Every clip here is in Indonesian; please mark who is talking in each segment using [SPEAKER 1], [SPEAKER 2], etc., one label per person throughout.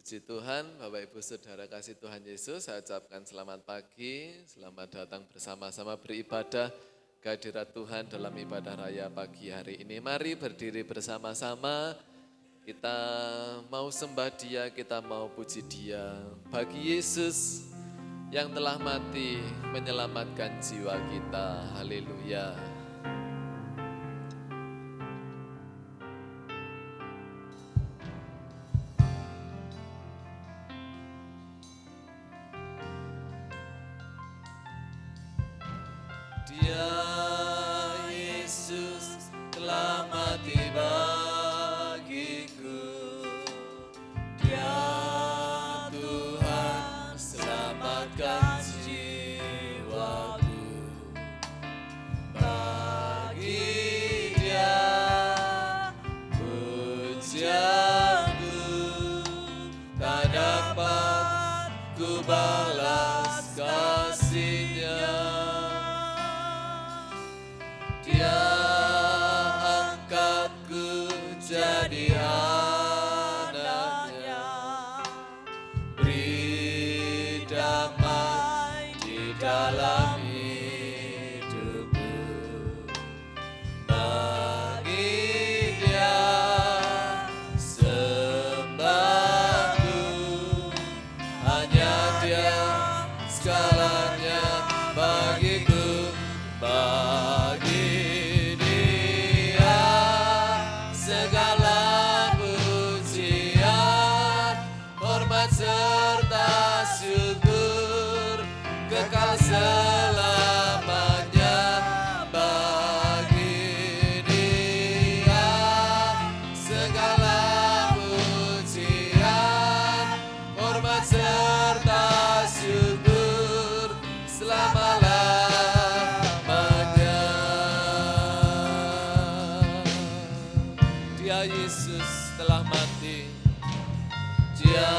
[SPEAKER 1] Puji Tuhan, Bapak Ibu Saudara kasih Tuhan Yesus, saya ucapkan selamat pagi, selamat datang bersama-sama beribadah kehadirat Tuhan dalam ibadah raya pagi hari ini. Mari berdiri bersama-sama, kita mau sembah Dia, kita mau puji Dia. Bagi Yesus yang telah mati menyelamatkan jiwa kita, haleluya. Dia Yesus telah mati bagiku, Dia Tuhan selamatkan jiwaku. Bagi Dia pujianku tak dapat ku balas kasih-Nya. Dia angkatku jadi anak-Nya, beri damai di dalam hidupku. Bagi Dia sembahku, hanya Dia segalanya bagiku. Bagi Dia segala pujian, hormat serta syukur kekal selamanya. Bagi Dia segala pujian, hormat serta syukur selama-lamanya. Dia Yesus telah mati, Dia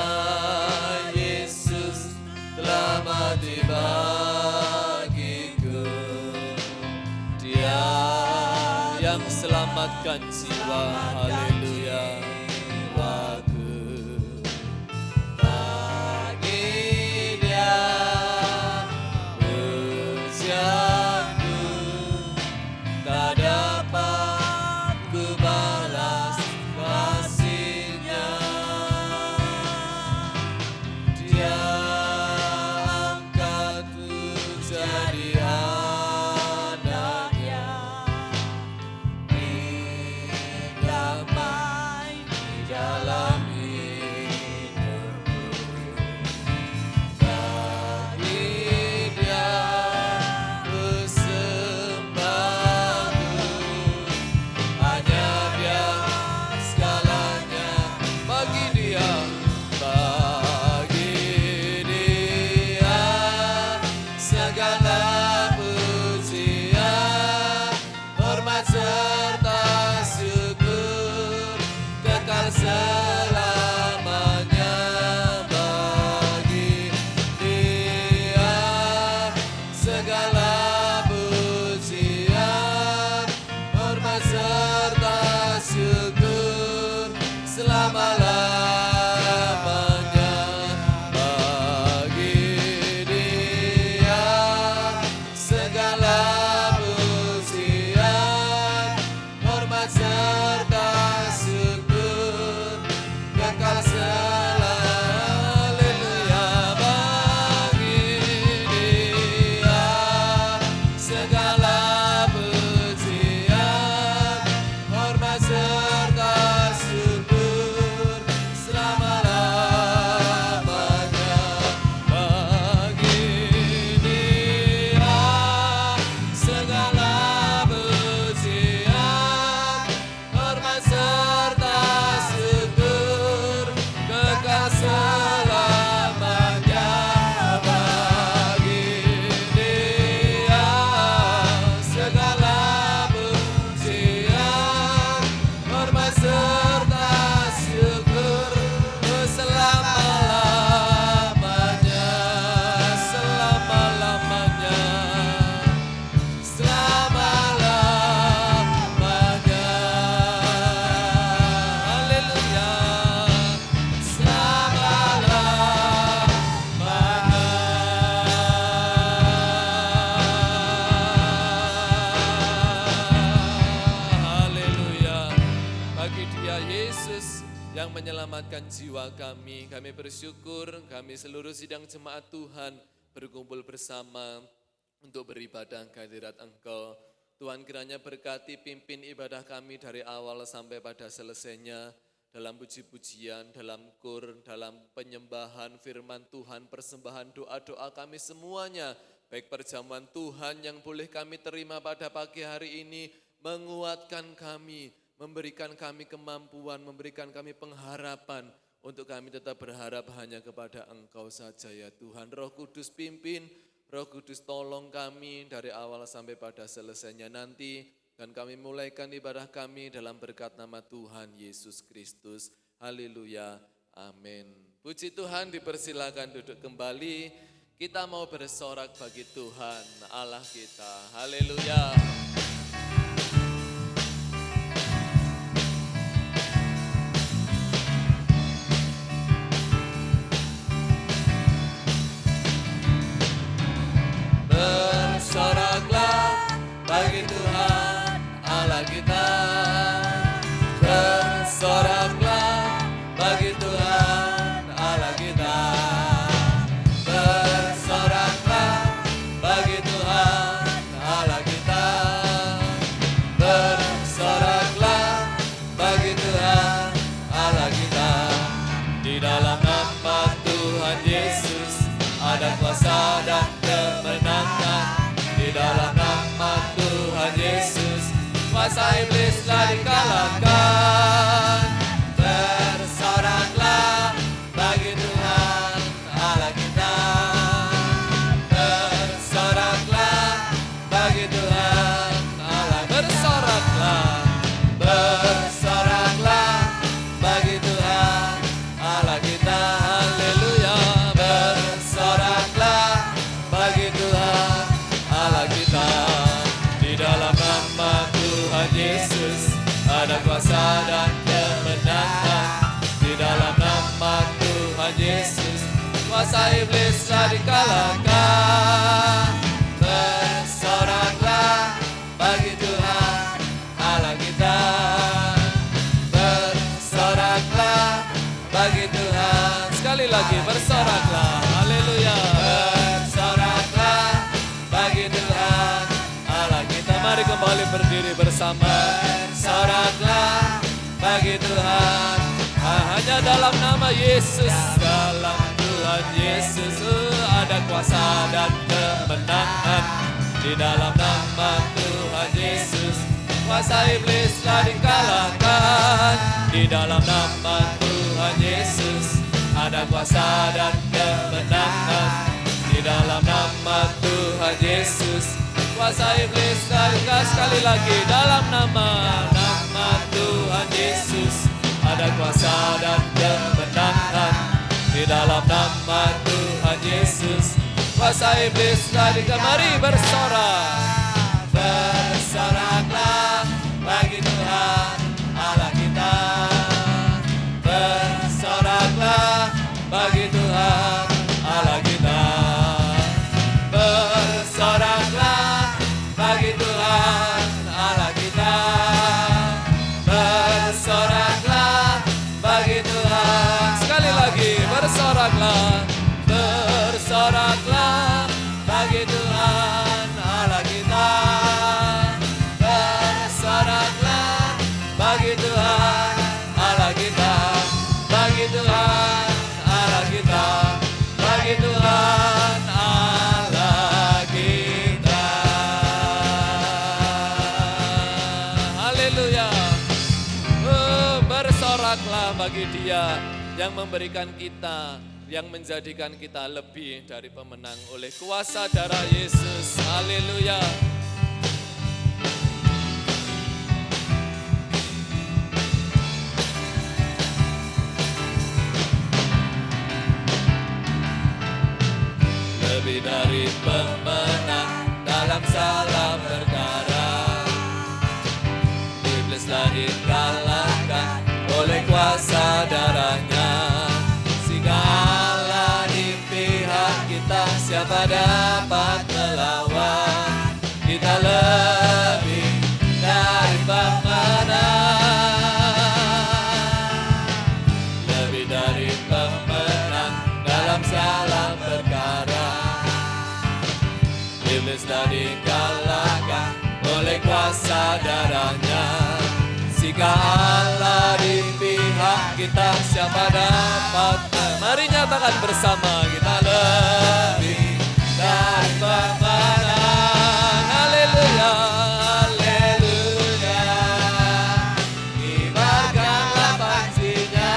[SPEAKER 1] Yesus telah mati bagiku. Dia yang selamatkan jiwa, haleluya. Bagi Dia pujianku tak dapat ku balas kasih-Nya. Dia angkatku jadi anak-Nya, beri damai menyelamatkan jiwa kami. Kami bersyukur kami seluruh sidang jemaat Tuhan berkumpul bersama untuk beribadah kehadirat Engkau. Tuhan kiranya berkati pimpin ibadah kami dari awal sampai pada selesainya. Dalam puji-pujian, dalam kur, dalam penyembahan firman Tuhan, persembahan doa-doa kami semuanya. Baik perjamuan Tuhan yang boleh kami terima pada pagi hari ini, menguatkan kami, memberikan kami kemampuan, memberikan kami pengharapan untuk kami tetap berharap hanya kepada Engkau saja ya Tuhan. Roh Kudus pimpin, Roh Kudus tolong kami dari awal sampai pada selesainya nanti. Dan kami mulaikan ibadah kami dalam berkat nama Tuhan Yesus Kristus. Haleluya, amin. Puji Tuhan, dipersilakan duduk kembali. Kita mau bersorak bagi Tuhan Allah kita. Haleluya. Bersoraklah bagi Tuhan Allah kita. Bersoraklah bagi Tuhan Allah kita. Bersoraklah bagi Tuhan Allah kita. Bersoraklah bagi Tuhan Allah kita. Di dalam nama Tuhan Yesus ada kuasa dan kemenangan. Di dalam nama Tuhan Yesus kuasa iblis telah dikalahkan. Bersoraklah bagi Tuhan Allah kita. Bersoraklah bagi Tuhan Allah. Bersoraklah, bersoraklah bagi Tuhan Allah kita. Haleluya. Bersoraklah bagi Tuhan Allah kita. Di dalam nama Tuhan Yesus ada kuasa dan kemenangan. Di dalam nama Tuhan Yesus kuasa iblis telah dikalahkan. Bersoraklah bagi Tuhan Allah kita. Bersoraklah bagi Tuhan. Sekali lagi bersoraklah. Haleluya. Bersoraklah bagi Tuhan Allah kita. Mari kembali berdiri bersama. Bersoraklah bagi Tuhan. Hanya dalam nama Yesus, dalam Tuhan Yesus ada kuasa dan kemenangan. Di dalam nama Tuhan Yesus kuasa iblis telah dikalahkan. Di dalam nama Tuhan Yesus ada kuasa dan kemenangan. Di dalam nama Tuhan Yesus kuasa iblis telah dikalahkan. Sekali lagi dalam nama Tuhan Yesus ada kuasa dan kemenangan. Di dalam nama Tuhan Yesus kuasa iblis telah dikalahkan. Mari bersorak. Bersoraklah bagi Tuhan Allah kita. Bersoraklah bagi Tuhan Allah kita. Bersoraklah bagi Tuhan Allah kita. Bersoraklah bagi Tuhan. Sekali lagi bersoraklah. Bersoraklah bagi Tuhan Allah kita. Bersoraklah bagi Tuhan Allah kita. Bagi Tuhan Allah kita. Bagi Tuhan Allah kita. Haleluya. Bersoraklah bagi Dia yang memberikan kita, yang menjadikan kita lebih dari pemenang oleh kuasa darah Yesus. Haleluya. Lebih dari pemenang dalam segala perkara, iblis telah dikalahkan oleh kuasa darahnya. Jika Allah di pihak kita, siapa dapat melawan? Kita lebih dari pemenang. dikalahkan oleh kuasa darahnya. Jika Allah di pihak kita, siapa dapat? Mari nyatakan bersama, kita lebih dari pemenang. Haleluya, haleluya. Kibarkanlah pancinya,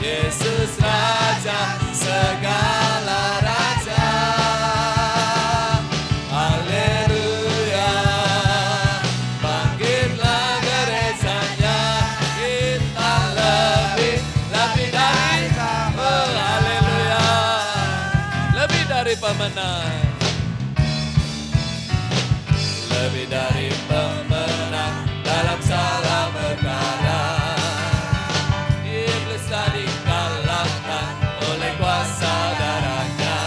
[SPEAKER 1] Yesus Raja segala raja. Haleluya. Bangkitlah gerejanya, kita lebih dari haleluya, lebih dari pemenang. Lebih dari pemenang dalam salah perkara. Iblis tadi dikalahkan oleh kuasa darahnya.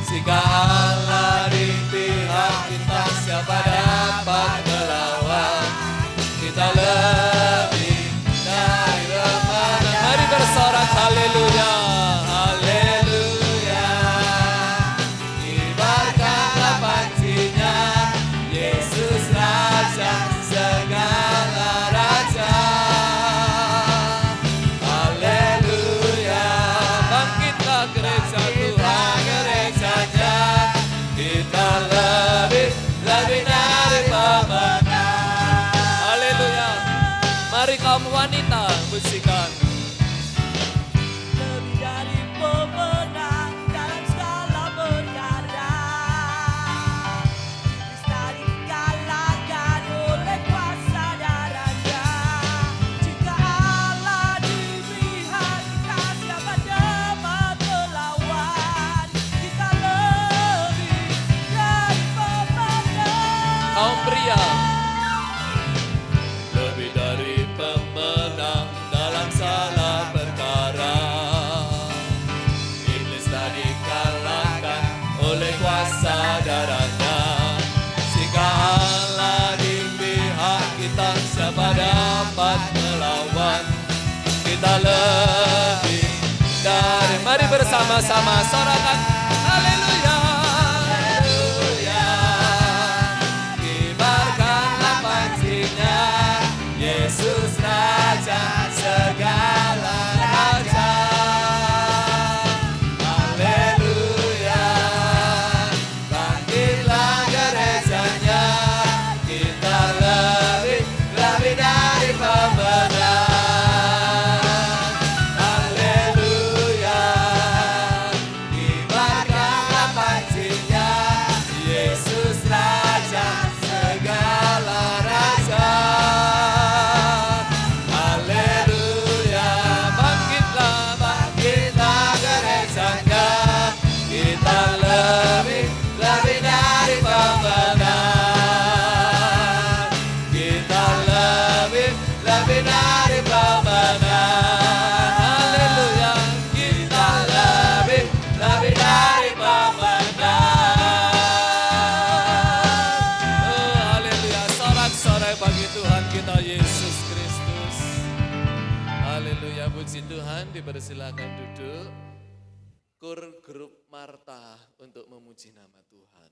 [SPEAKER 1] Jika Allah di pihak kita, siapa dapat melawan? Kita lebih dari pemenang. Mari bersorak haleluya, haleluya. Kibarkanlah pancinya, Yesus Raja segala raja. Haleluya. Bangkitlah gereja Tuhan, gerejanya. Kita lebih dari pemenang. Haleluya. Mari kaum wanita musikan.
[SPEAKER 2] Lebih dari pemenang dalam segala perkara. Bisa dikalahkan oleh kuasa darahnya. Jika Allah di pihak kita, siapa dapat melawan? Kita lebih dari pemenang.
[SPEAKER 1] Kaum pria, lebih dari pemenang dalam salah perkara. Iblis tak dikalahkan oleh kuasa darahnya. Jika Allah di pihak kita, siapa dapat melawan? Kita lebih dari, mari bersama-sama sorakan haleluya, haleluya. Kibarkanlah pancinya, Yesus Raja segala raja. Haleluya. Bangkitlah gerejanya, kita lebih dari pemenang. Haleluya. Kibarkanlah pancinya, Yesus Raja segala raja. Haleluya. Bangkitlah gerejanya, kita lebih dari pemenang. Kita lebih dari pemenang. Haleluya. Kita lebih dari pemenang. Oh haleluya. Sorak-sorai bagi Tuhan kita Yesus Kristus. Haleluya, puji Tuhan. Dipersilakan duduk. Kur grup Marta untuk memuji nama Tuhan.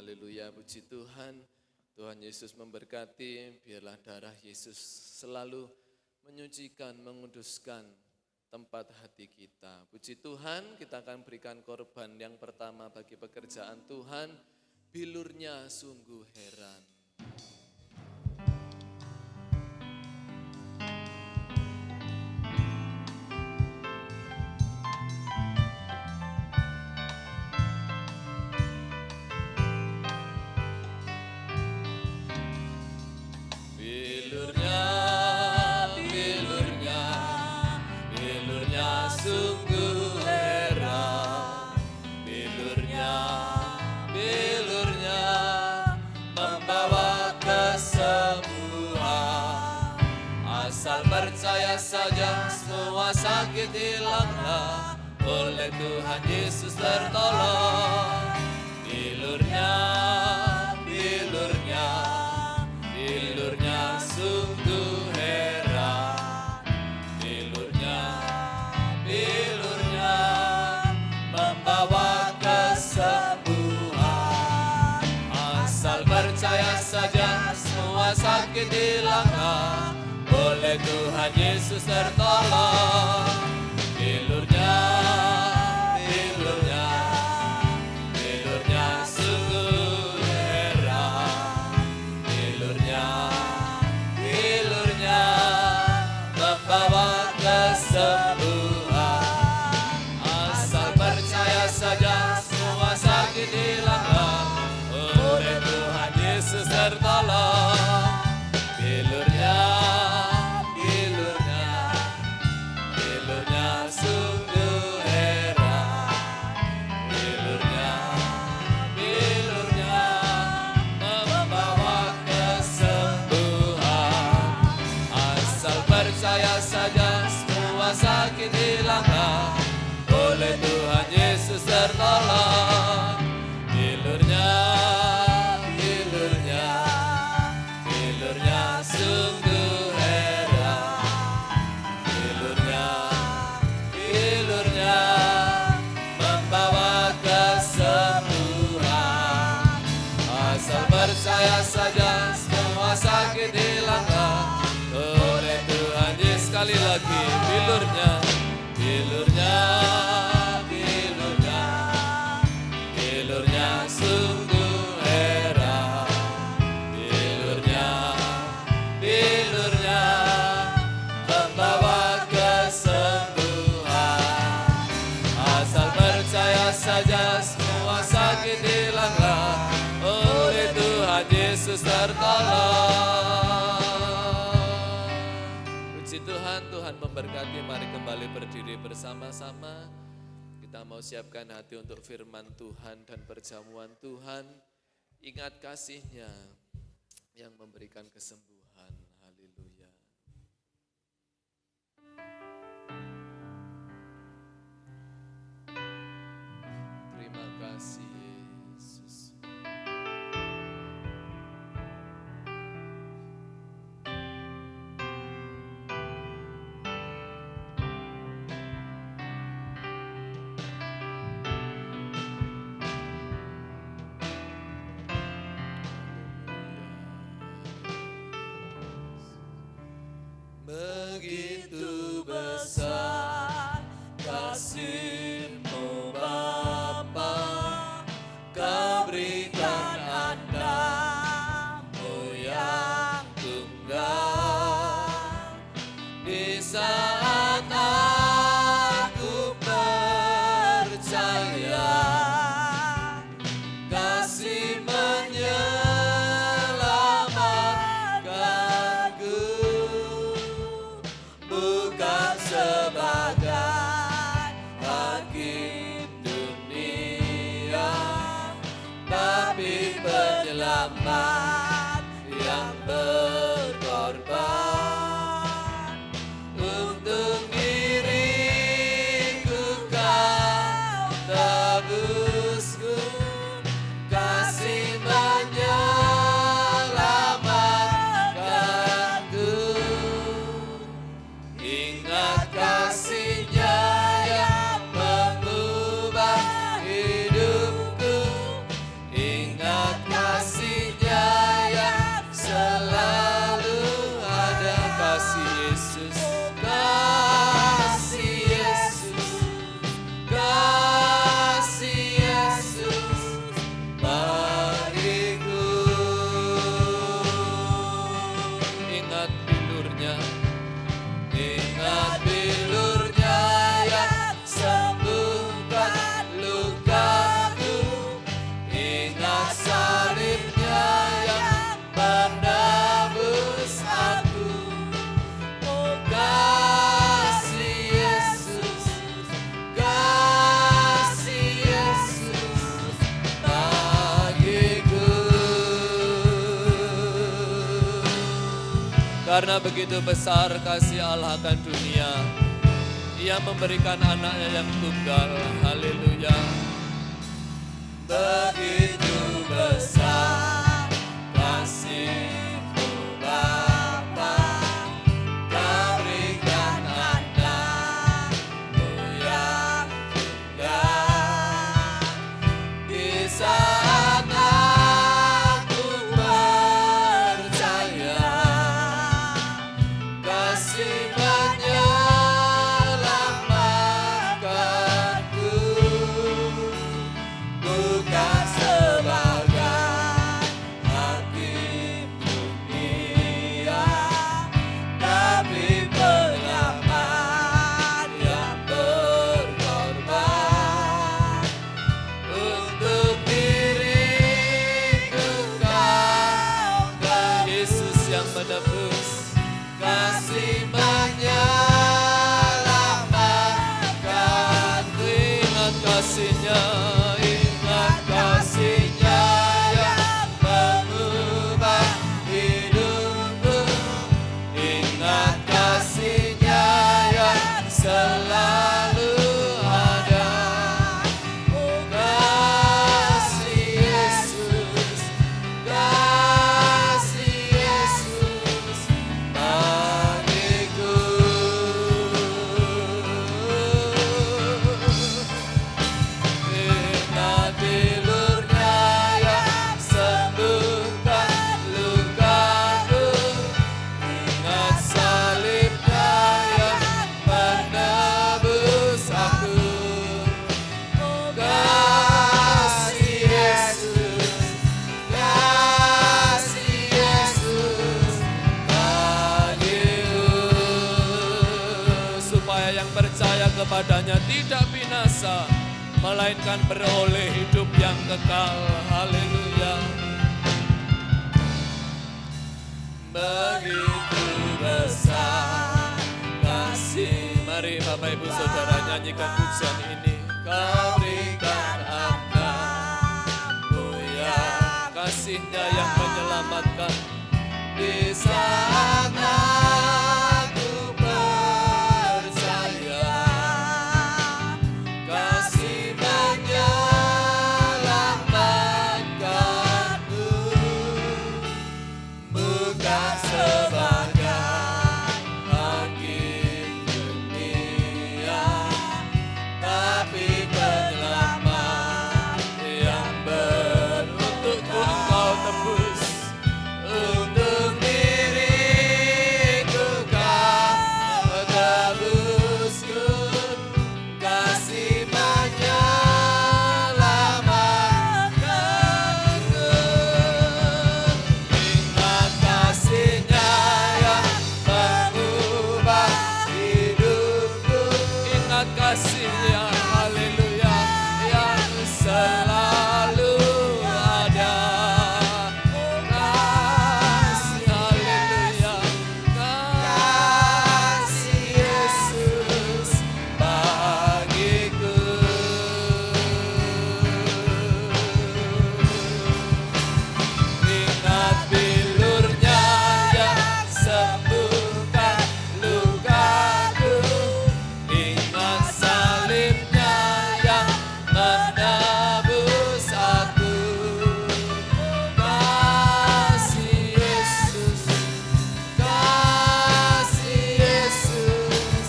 [SPEAKER 1] Haleluya, puji Tuhan. Tuhan Yesus memberkati, biarlah darah Yesus selalu menyucikan, menguduskan tempat hati kita. Puji Tuhan, kita akan berikan korban yang pertama bagi pekerjaan Tuhan, bilurnya sungguh heran. Bilurnya sungguh heran. sakit hilanglah, oleh Tuhan Yesus tertolong. Bilurnya, bilurnya, bilurnya sungguh heran. Bilurnya, bilurnya membawa kesembuhan. Asal percaya saja semua sakit hilanglah, oleh Tuhan Yesus tertolong. Bilurnya, bilurnya, bilurnya sungguh heran. Bilurnya, bilurnya membawa kesembuhan. Asal percaya saja semua sakit hilanglah, oleh Tuhan Yesus tertolong. Bilurnya, bilurnya, bilurnya sungguh heran. Bilurnya, bilurnya membawa kesembuhan. Asal percaya saja semua sakit hilanglah, oleh Tuhan Yesus tertolong. Bilurnya, bilurnya, bilurnya sungguh heran. Bilurnya, bilurnya membawa kesembuhan. Asal percaya saja semua sakit hilanglah, oleh Tuhan Yesus. Sekali lagi, bilurnya, bilurnya, bilurnya, bilurnya sungguh heran. Bilurnya, bilurnya membawa kesembuhan. Asal percaya saja semua sakit hilanglah, oleh Tuhan Yesus tertolong. Puji Tuhan, Tuhan memberkati. Mari kembali berdiri bersama-sama. Kita mau siapkan hati untuk firman Tuhan dan perjamuan Tuhan. Ingat kasih-Nya yang memberikan kesembuhan. Haleluya. Terima kasih Yesus. Begitu besar kasih-Mu Bapa, Kau berikan anak-Mu yang tunggal. Di saat aku percaya, kasih menyelamatkanku, bukan sebagai hakim dunia, tapi penyelamat yang berkorban. Untuk diriku Kau tebusku, kasih menyelamatkanku. Ingat kasih-Nya yang mengubah hidupku. Ingat kasih-Nya yang selalu ada. Kasih Yesus, kasih Yesus, kasih Yesus bagiku. Ingat bilurnya, ingat bilurnya yang sembuhkan lukaku. Ingat salibnya yang menebus aku. Oh kasih Yesus, kasih Yesus bagiku. Karena begitu besar kasih Allah akan dunia, Ia memberikan anaknya yang tunggal. Haleluya. Begitu besar kasih-Mu Bapa, Kau berikan anak-Mu yang tunggal. Di saat aku percaya, kasih menyelamatkanku, bukan sebagai hakim dunia, tapi penyelamat yang berkorban untuk diriku. Kau Yesus yang menebus, kasih menyelamatkanku. Ingat kasih-Nya, ingat kasih-Nya yang mengubah hidupku. Ingat kasih-Nya yang selalu ada. Kasih Yesus, kasih Yesus bagiku. Ingat bilurnya yang sembuhkan lukaku. Ingat salibnya yang menebus aku. Kasih Yesus, kasih Yesus bagiku. Supaya yang percaya kepadanya tidak binasa, melainkan beroleh hidup yang kekal. Haleluya. Begitu besar kasih. Mari Bapak Ibu Saudara nyanyikan pujian ini. Kau berikan anak-Mu yang kasih-Nya yang menyelamatkan. Di saat aku percaya, kasih menyelamatkanku, bukan sebagai hakim dunia, tapi penyelamat yang untukku Engkau tebus. Untuk diriku Kau tebusku, kasih menyelamatkanku. Ingat kasih-Nya yang mengubah hidupku. Ingat kasih-Nya, haleluya, yang selalu ada. Kasih, haleluya, kasih Yesus bagiku. Ingat bilurnya yang sembuhkan lukaku. Ingat salibnya yang menebus aku. Kasih Yesus, kasih Yesus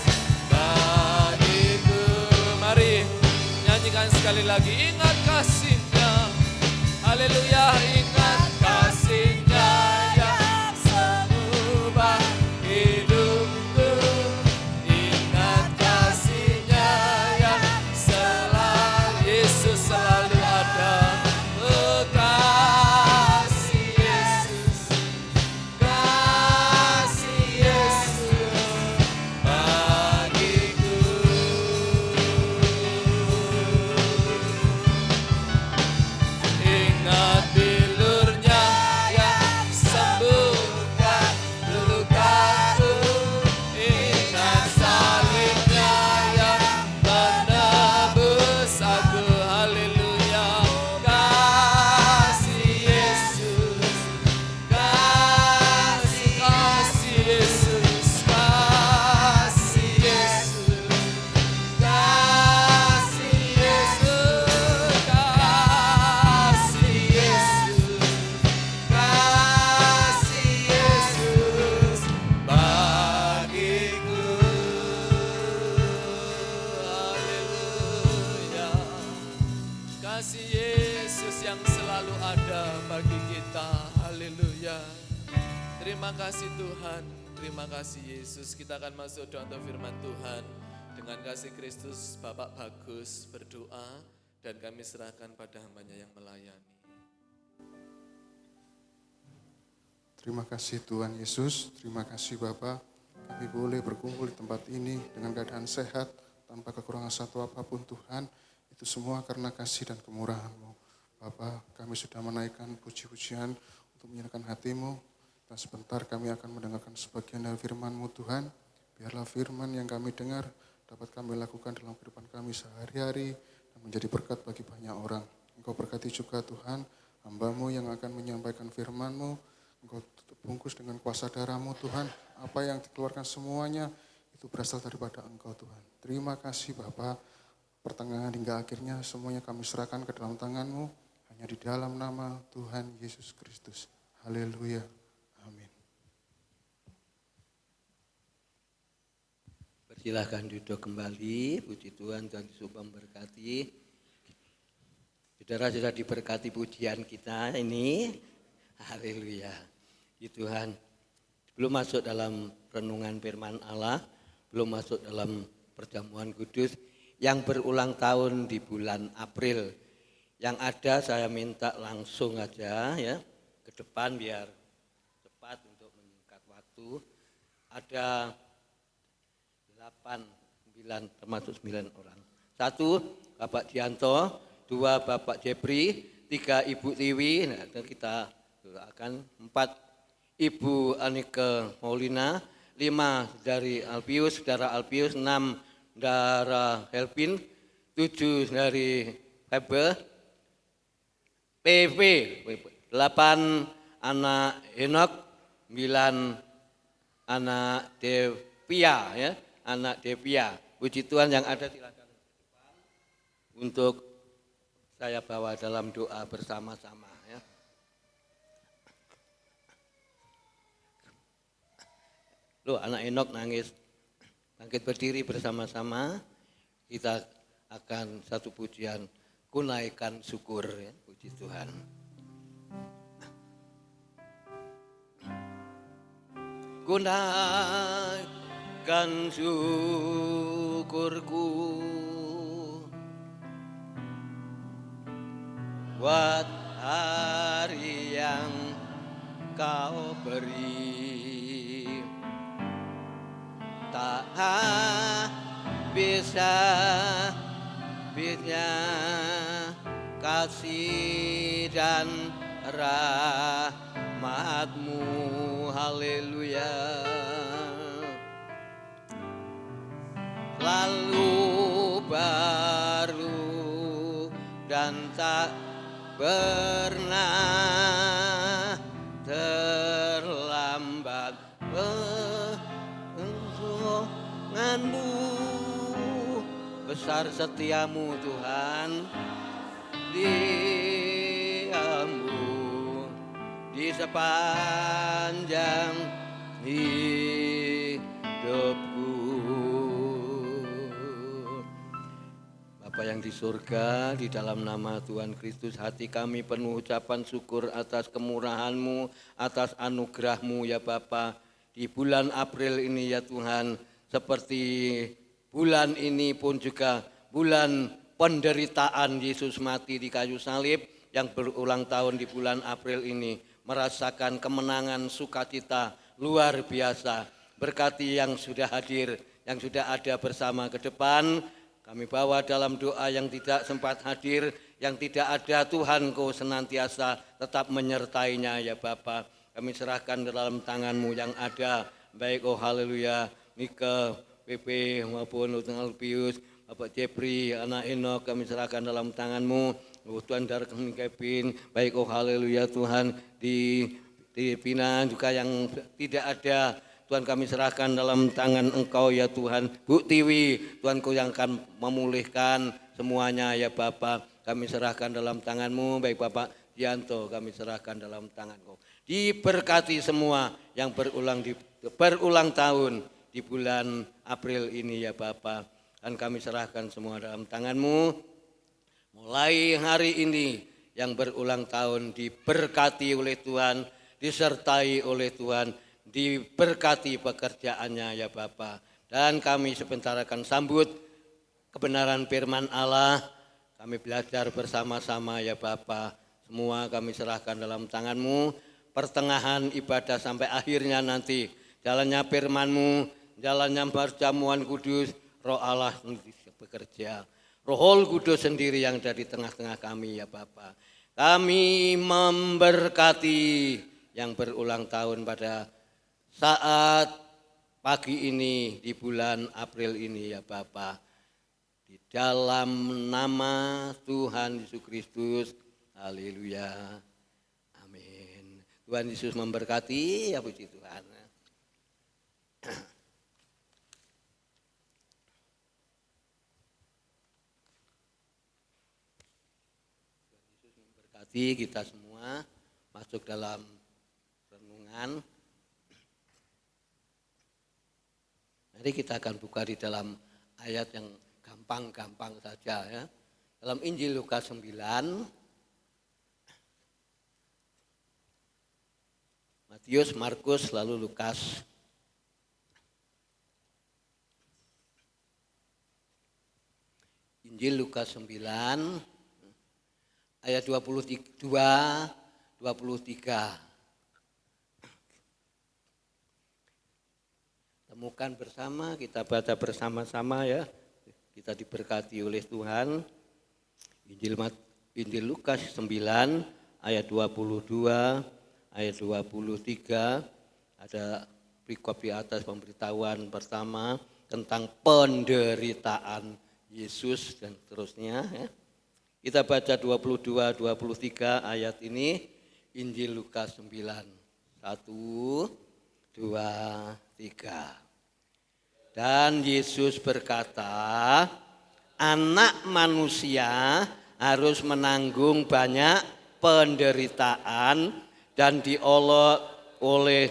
[SPEAKER 1] bagiku. Mari nyanyikan sekali lagi. Ingat kasih-Nya, haleluya. Ingat kasih-Nya yang mengubah hidupku. Ingat kasih-Nya yang selalu, Yesus selalu ada. Oh, kasih Yesus, kasih Yesus bagiku. Ingat bilur kasih Yesus yang selalu ada bagi kita. Haleluya. Terima kasih Tuhan, terima kasih Yesus. Kita akan masuk doa untuk firman Tuhan. Dengan kasih Kristus, Bapak bagus berdoa dan kami serahkan pada hamba-Nya yang melayani.
[SPEAKER 3] Terima kasih Tuhan Yesus, terima kasih Bapa. Kami boleh berkumpul di tempat ini dengan keadaan sehat, tanpa kekurangan satu apapun Tuhan. Itu semua karena kasih dan kemurahan-Mu. Bapa, kami sudah menaikkan puji-pujian untuk menyenangkan hati-Mu. Dan sebentar kami akan mendengarkan sebagian dari firman-Mu Tuhan. Biarlah firman yang kami dengar dapat kami lakukan dalam kehidupan kami sehari-hari dan menjadi berkat bagi banyak orang. Engkau berkati juga Tuhan, hamba-Mu yang akan menyampaikan firman-Mu. Engkau bungkus dengan kuasa darah-Mu Tuhan. Apa yang dikeluarkan semuanya itu berasal daripada Engkau Tuhan. Terima kasih Bapa. Pertengahan hingga akhirnya semuanya kami serahkan ke dalam tangan-Mu. Hanya di dalam nama Tuhan Yesus Kristus. Haleluya. Amin.
[SPEAKER 4] Persilahkan duduk kembali. Puji Tuhan, Tuhan Yesus memberkati. Saudara sudah diberkati pujian kita ini. Haleluya. Tuhan, belum masuk dalam renungan firman Allah, belum masuk dalam perjamuan kudus yang berulang tahun di bulan April. Yang ada saya minta langsung aja ya ke depan biar cepat untuk menyingkat waktu. Ada 8, 9 termasuk 9 orang. 1 Bapak Dianto, 2 Bapak Jepri, 3 Ibu Tiwi, nah kita doakan. 4 Ibu Anike Maulina, 5 dari Alpius, saudara Alpius, 6 Dara Helpin, 7 dari Febe, PV, 8 anak Henok, 9 anak Devia, ya, anak Devia. Puji Tuhan yang ada silakan untuk saya bawa dalam doa bersama-sama. Ya. Loh, anak Henok nangis. Bangkit berdiri bersama-sama. Kita akan satu pujian. Kunaikan syukur. Ya. Puji Tuhan. Kunaikan syukurku buat hari yang kau beri. Tak bisa kasih dan rahmat-Mu, haleluya. Lalu baru dan tak pernah terlambat. Engkau besar setiamu Tuhan, diammu di sepanjang hidupku. Bapa yang di surga, di dalam nama Tuhan Kristus, hati kami penuh ucapan syukur atas kemurahan-Mu, atas anugerah-Mu ya Bapa. Di bulan April ini ya Tuhan, seperti bulan ini pun juga bulan penderitaan Yesus mati di kayu salib yang berulang tahun di bulan April ini. Merasakan kemenangan sukacita luar biasa. Berkati yang sudah hadir, yang sudah ada bersama ke depan. Kami bawa dalam doa yang tidak sempat hadir, yang tidak ada Tuhan Kau senantiasa tetap menyertainya ya Bapa. Kami serahkan dalam tangan-Mu yang ada, baik haleluya, Nike, PP maupun Utang Alpius, Bapak Jepri, anak Henok, kami serahkan dalam tangan-Mu. Tuhan dari Kevin, baik haleluya Tuhan, di Pina juga yang tidak ada, Tuhan kami serahkan dalam tangan Engkau ya Tuhan. Bu Tiwi, Tuhan Kau yang akan memulihkan semuanya ya Bapak. Kami serahkan dalam tangan-Mu, baik Bapak Dianto, kami serahkan dalam tangan-Kau. Diberkati semua yang berulang tahun di bulan April ini ya Bapak. Dan kami serahkan semua dalam tangan-Mu. mulai hari ini yang berulang tahun diberkati oleh Tuhan, disertai oleh Tuhan, diberkati pekerjaannya ya Bapa. Dan kami sebentar akan sambut kebenaran firman Allah. Kami belajar bersama-sama ya Bapa. Semua kami serahkan dalam tangan-Mu. Pertengahan ibadah sampai akhirnya nanti. Jalannya firman-Mu, jalannya perjamuan kudus, Roh Allah bekerja. Roh Kudus sendiri yang ada di tengah-tengah kami ya Bapa. Kami memberkati yang berulang tahun pada saat pagi ini di bulan April ini ya Bapa. Di dalam nama Tuhan Yesus Kristus, haleluya, amin. Tuhan Yesus memberkati, ya puji Tuhan. Tuhan Yesus memberkati kita semua, masuk dalam renungan. Mari kita akan buka di dalam ayat yang gampang-gampang saja ya. Dalam Injil Lukas 9 Matius, Markus, lalu Lukas. Injil Lukas 9 ayat 22, 23. Temukan bersama, kita baca bersama-sama ya. Kita diberkati oleh Tuhan. Injil Lukas 9 ayat 22, ayat 23. Ada perikop di atas pemberitahuan pertama tentang penderitaan Yesus dan seterusnya ya. Kita baca 22, 23 ayat ini. Injil Lukas 9. 1, 2, 3. Dan Yesus berkata, anak manusia harus menanggung banyak penderitaan dan diolok oleh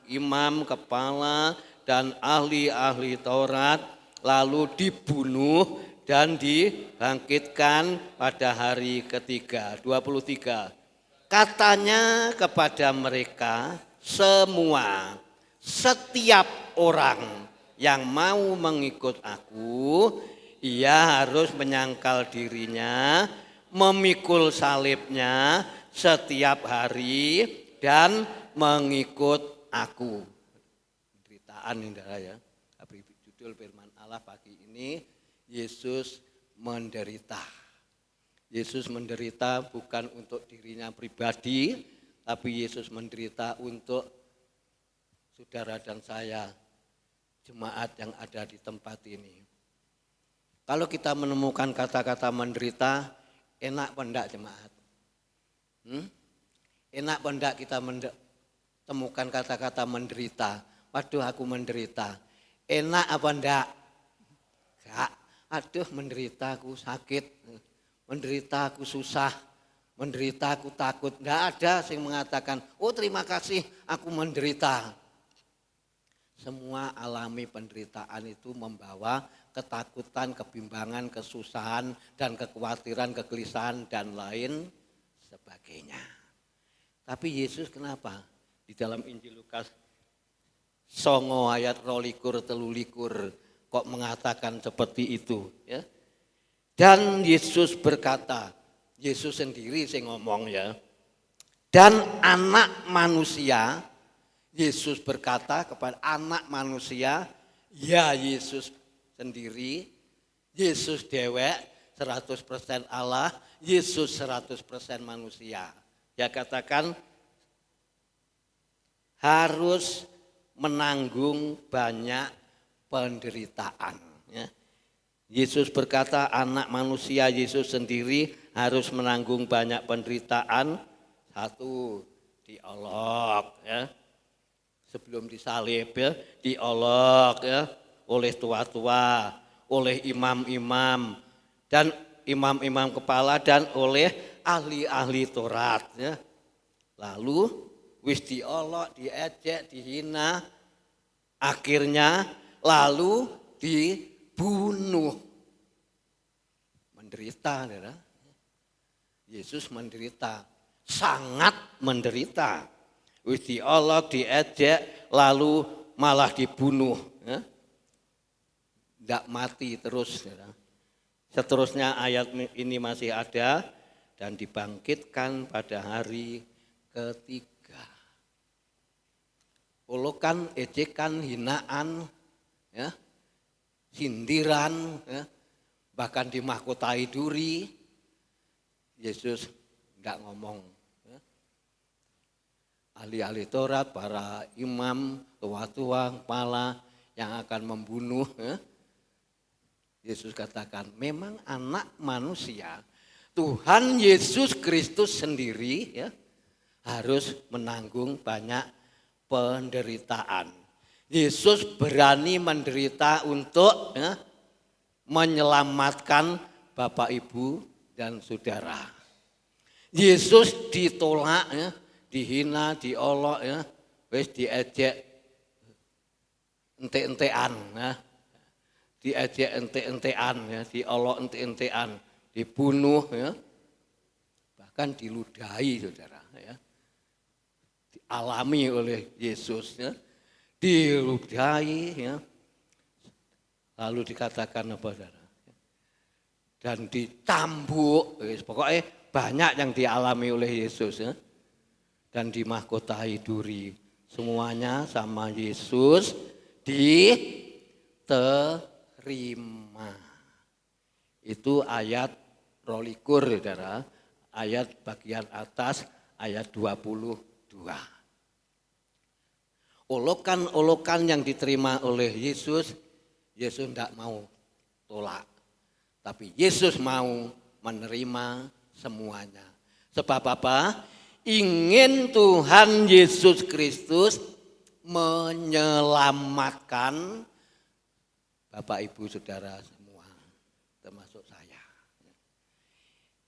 [SPEAKER 4] imam kepala dan ahli-ahli Taurat, lalu dibunuh dan dibangkitkan pada hari ketiga. 23. Katanya kepada mereka semua, setiap orang yang mau mengikut aku, ia harus menyangkal dirinya, memikul salibnya setiap hari dan mengikut aku. Penderitaan ini ya. Judul firman Allah pagi ini, Yesus menderita. Yesus menderita bukan untuk dirinya pribadi, tapi Yesus menderita untuk saudara dan saya, jemaat yang ada di tempat ini. Kalau kita menemukan kata-kata menderita, enak apa enggak jemaat? Enak apa enggak kita temukan kata-kata menderita? Waduh aku menderita. Enak apa enggak? Enggak. Aduh menderita aku sakit, menderita aku susah, menderita aku takut. Enggak ada yang mengatakan, oh terima kasih aku menderita. Semua alami penderitaan itu membawa ketakutan, kebimbangan, kesusahan, dan kekhawatiran, kegelisahan, dan lain sebagainya. Tapi Yesus kenapa? Di dalam Injil Lukas 9 ayat 22, 23 kok mengatakan seperti itu. Ya? Dan Yesus berkata, Yesus sendiri yang ngomong ya. Dan anak manusia, Yesus berkata kepada anak manusia, ya Yesus sendiri, Yesus dewek 100% Allah, Yesus 100% manusia. Dia katakan harus menanggung banyak penderitaan. Ya. Yesus berkata anak manusia, Yesus sendiri harus menanggung banyak penderitaan. 1, diolok ya. Sebelum disalib ya, diolok ya oleh tua-tua, oleh imam-imam dan imam-imam kepala dan oleh ahli-ahli Taurat ya. Lalu wis diolok, diejek, dihina, akhirnya lalu dibunuh. menderita, saudara. Yesus menderita, sangat menderita. Wis diolok, diejek, lalu malah dibunuh. Tidak mati terus. Saudara. Seterusnya ayat ini masih ada dan dibangkitkan pada hari ketiga. Olokan, ejekan, hinaan, ya, sindiran, ya, bahkan dimahkotai duri, Yesus enggak ngomong. Ya. Ahli-ahli Taurat, para imam, tua-tua, kepala yang akan membunuh, ya, Yesus katakan, memang anak manusia, Tuhan Yesus Kristus sendiri, ya, harus menanggung banyak penderitaan. Yesus berani menderita untuk, ya, menyelamatkan Bapak Ibu dan saudara. Yesus ditolak, ya, dihina, diolok, ya, wis diejek ente-entean, ya. Diejek ente-entean, ya, diolok ente-entean, dibunuh, ya, bahkan diludahi, saudara, ya, dialami oleh Yesus, ya, diludahi, ya, lalu dikatakan apa, saudara, dan ditambuk, pokoknya banyak yang dialami oleh Yesus, ya, dan dimahkotai duri, semuanya sama Yesus diterima. Itu ayat 22, saudara, ayat bagian atas ayat 22. Olokan-olokan yang diterima oleh Yesus, Yesus tidak mau tolak. Tapi Yesus mau menerima semuanya. Sebab apa? Ingin Tuhan Yesus Kristus menyelamatkan Bapak Ibu Saudara semua, termasuk saya.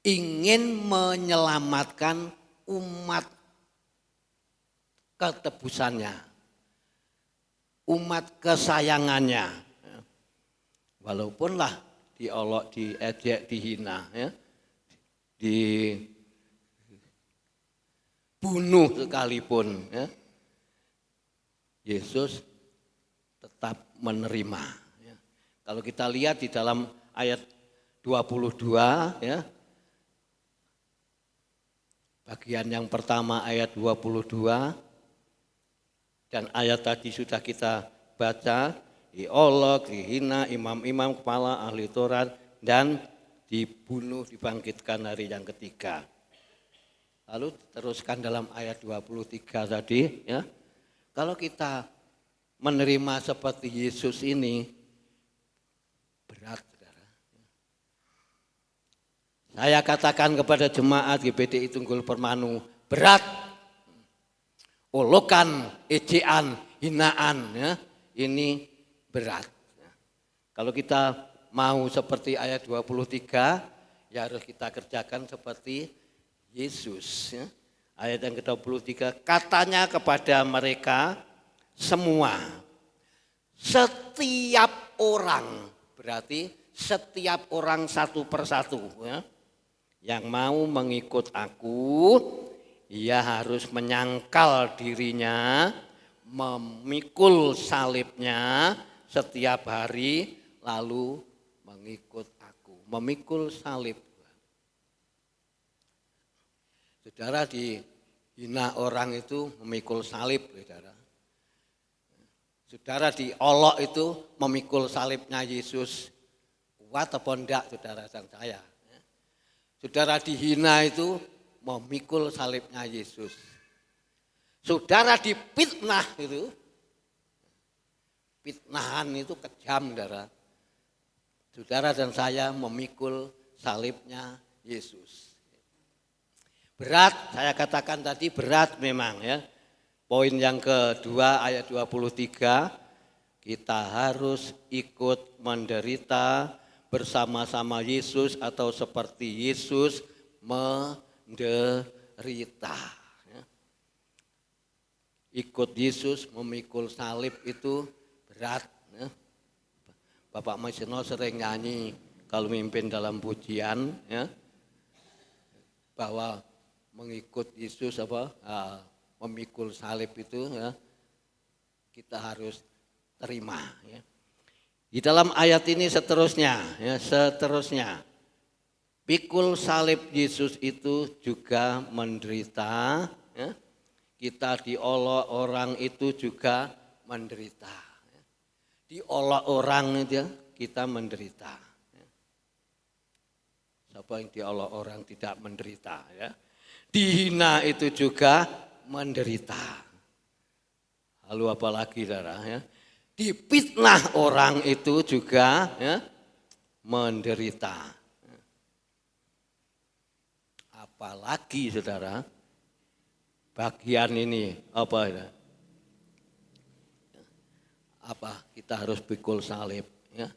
[SPEAKER 4] Ingin menyelamatkan umat ketebusannya, umat kesayangannya. Walaupun lah diolok, diejek, dihina, ya, dibunuh sekalipun, ya, Yesus tetap menerima. Kalau kita lihat di dalam ayat 22, ya, bagian yang pertama ayat 22, dan ayat tadi sudah kita baca, diolok, dihina, imam-imam, kepala ahli Taurat, dan dibunuh, dibangkitkan hari yang ketiga. Lalu teruskan dalam ayat 23 tadi, ya, kalau kita menerima seperti Yesus ini, berat, saudara. Saya katakan kepada jemaat GPDI Tunggul Permanu, berat. Olokan, ejekan, hinaan, ya, ini berat. Kalau kita mau seperti ayat 23, ya harus kita kerjakan seperti Yesus. Ya. Ayat yang ke-23, katanya kepada mereka semua, setiap orang, berarti setiap orang satu persatu, ya, yang mau mengikut aku, ia harus menyangkal dirinya, memikul salibnya setiap hari, lalu mengikut aku. Memikul salib. Saudara, dihina orang itu memikul salib, saudara. Saudara, diolok itu memikul salibnya Yesus. Kuat atau enggak, saudara dan saya. Saudara, dihina itu memikul salibnya Yesus. Saudara, dipitnah itu, fitnahan itu kejam, saudara. Saudara dan saya memikul salibnya Yesus. Berat, saya katakan tadi berat memang, ya. Poin yang kedua ayat 23, kita harus ikut menderita bersama-sama Yesus atau seperti Yesus menderita. Ikut Yesus memikul salib itu berat. Bapak Masino sering nyanyi, kalau mimpin dalam pujian ya, bahwa mengikut Yesus memikul salib itu ya, kita harus terima ya. Di dalam ayat ini seterusnya pikul salib Yesus itu juga menderita ya. Kita diolok orang itu juga menderita ya. Diolok orang itu ya, kita menderita ya. Siapa yang diolok orang tidak menderita ya. Dihina itu juga menderita. Lalu apalagi saudara ya, difitnah orang itu juga ya, menderita. Apalagi saudara, bagian ini apa ya? Apa kita harus pikul salib ya?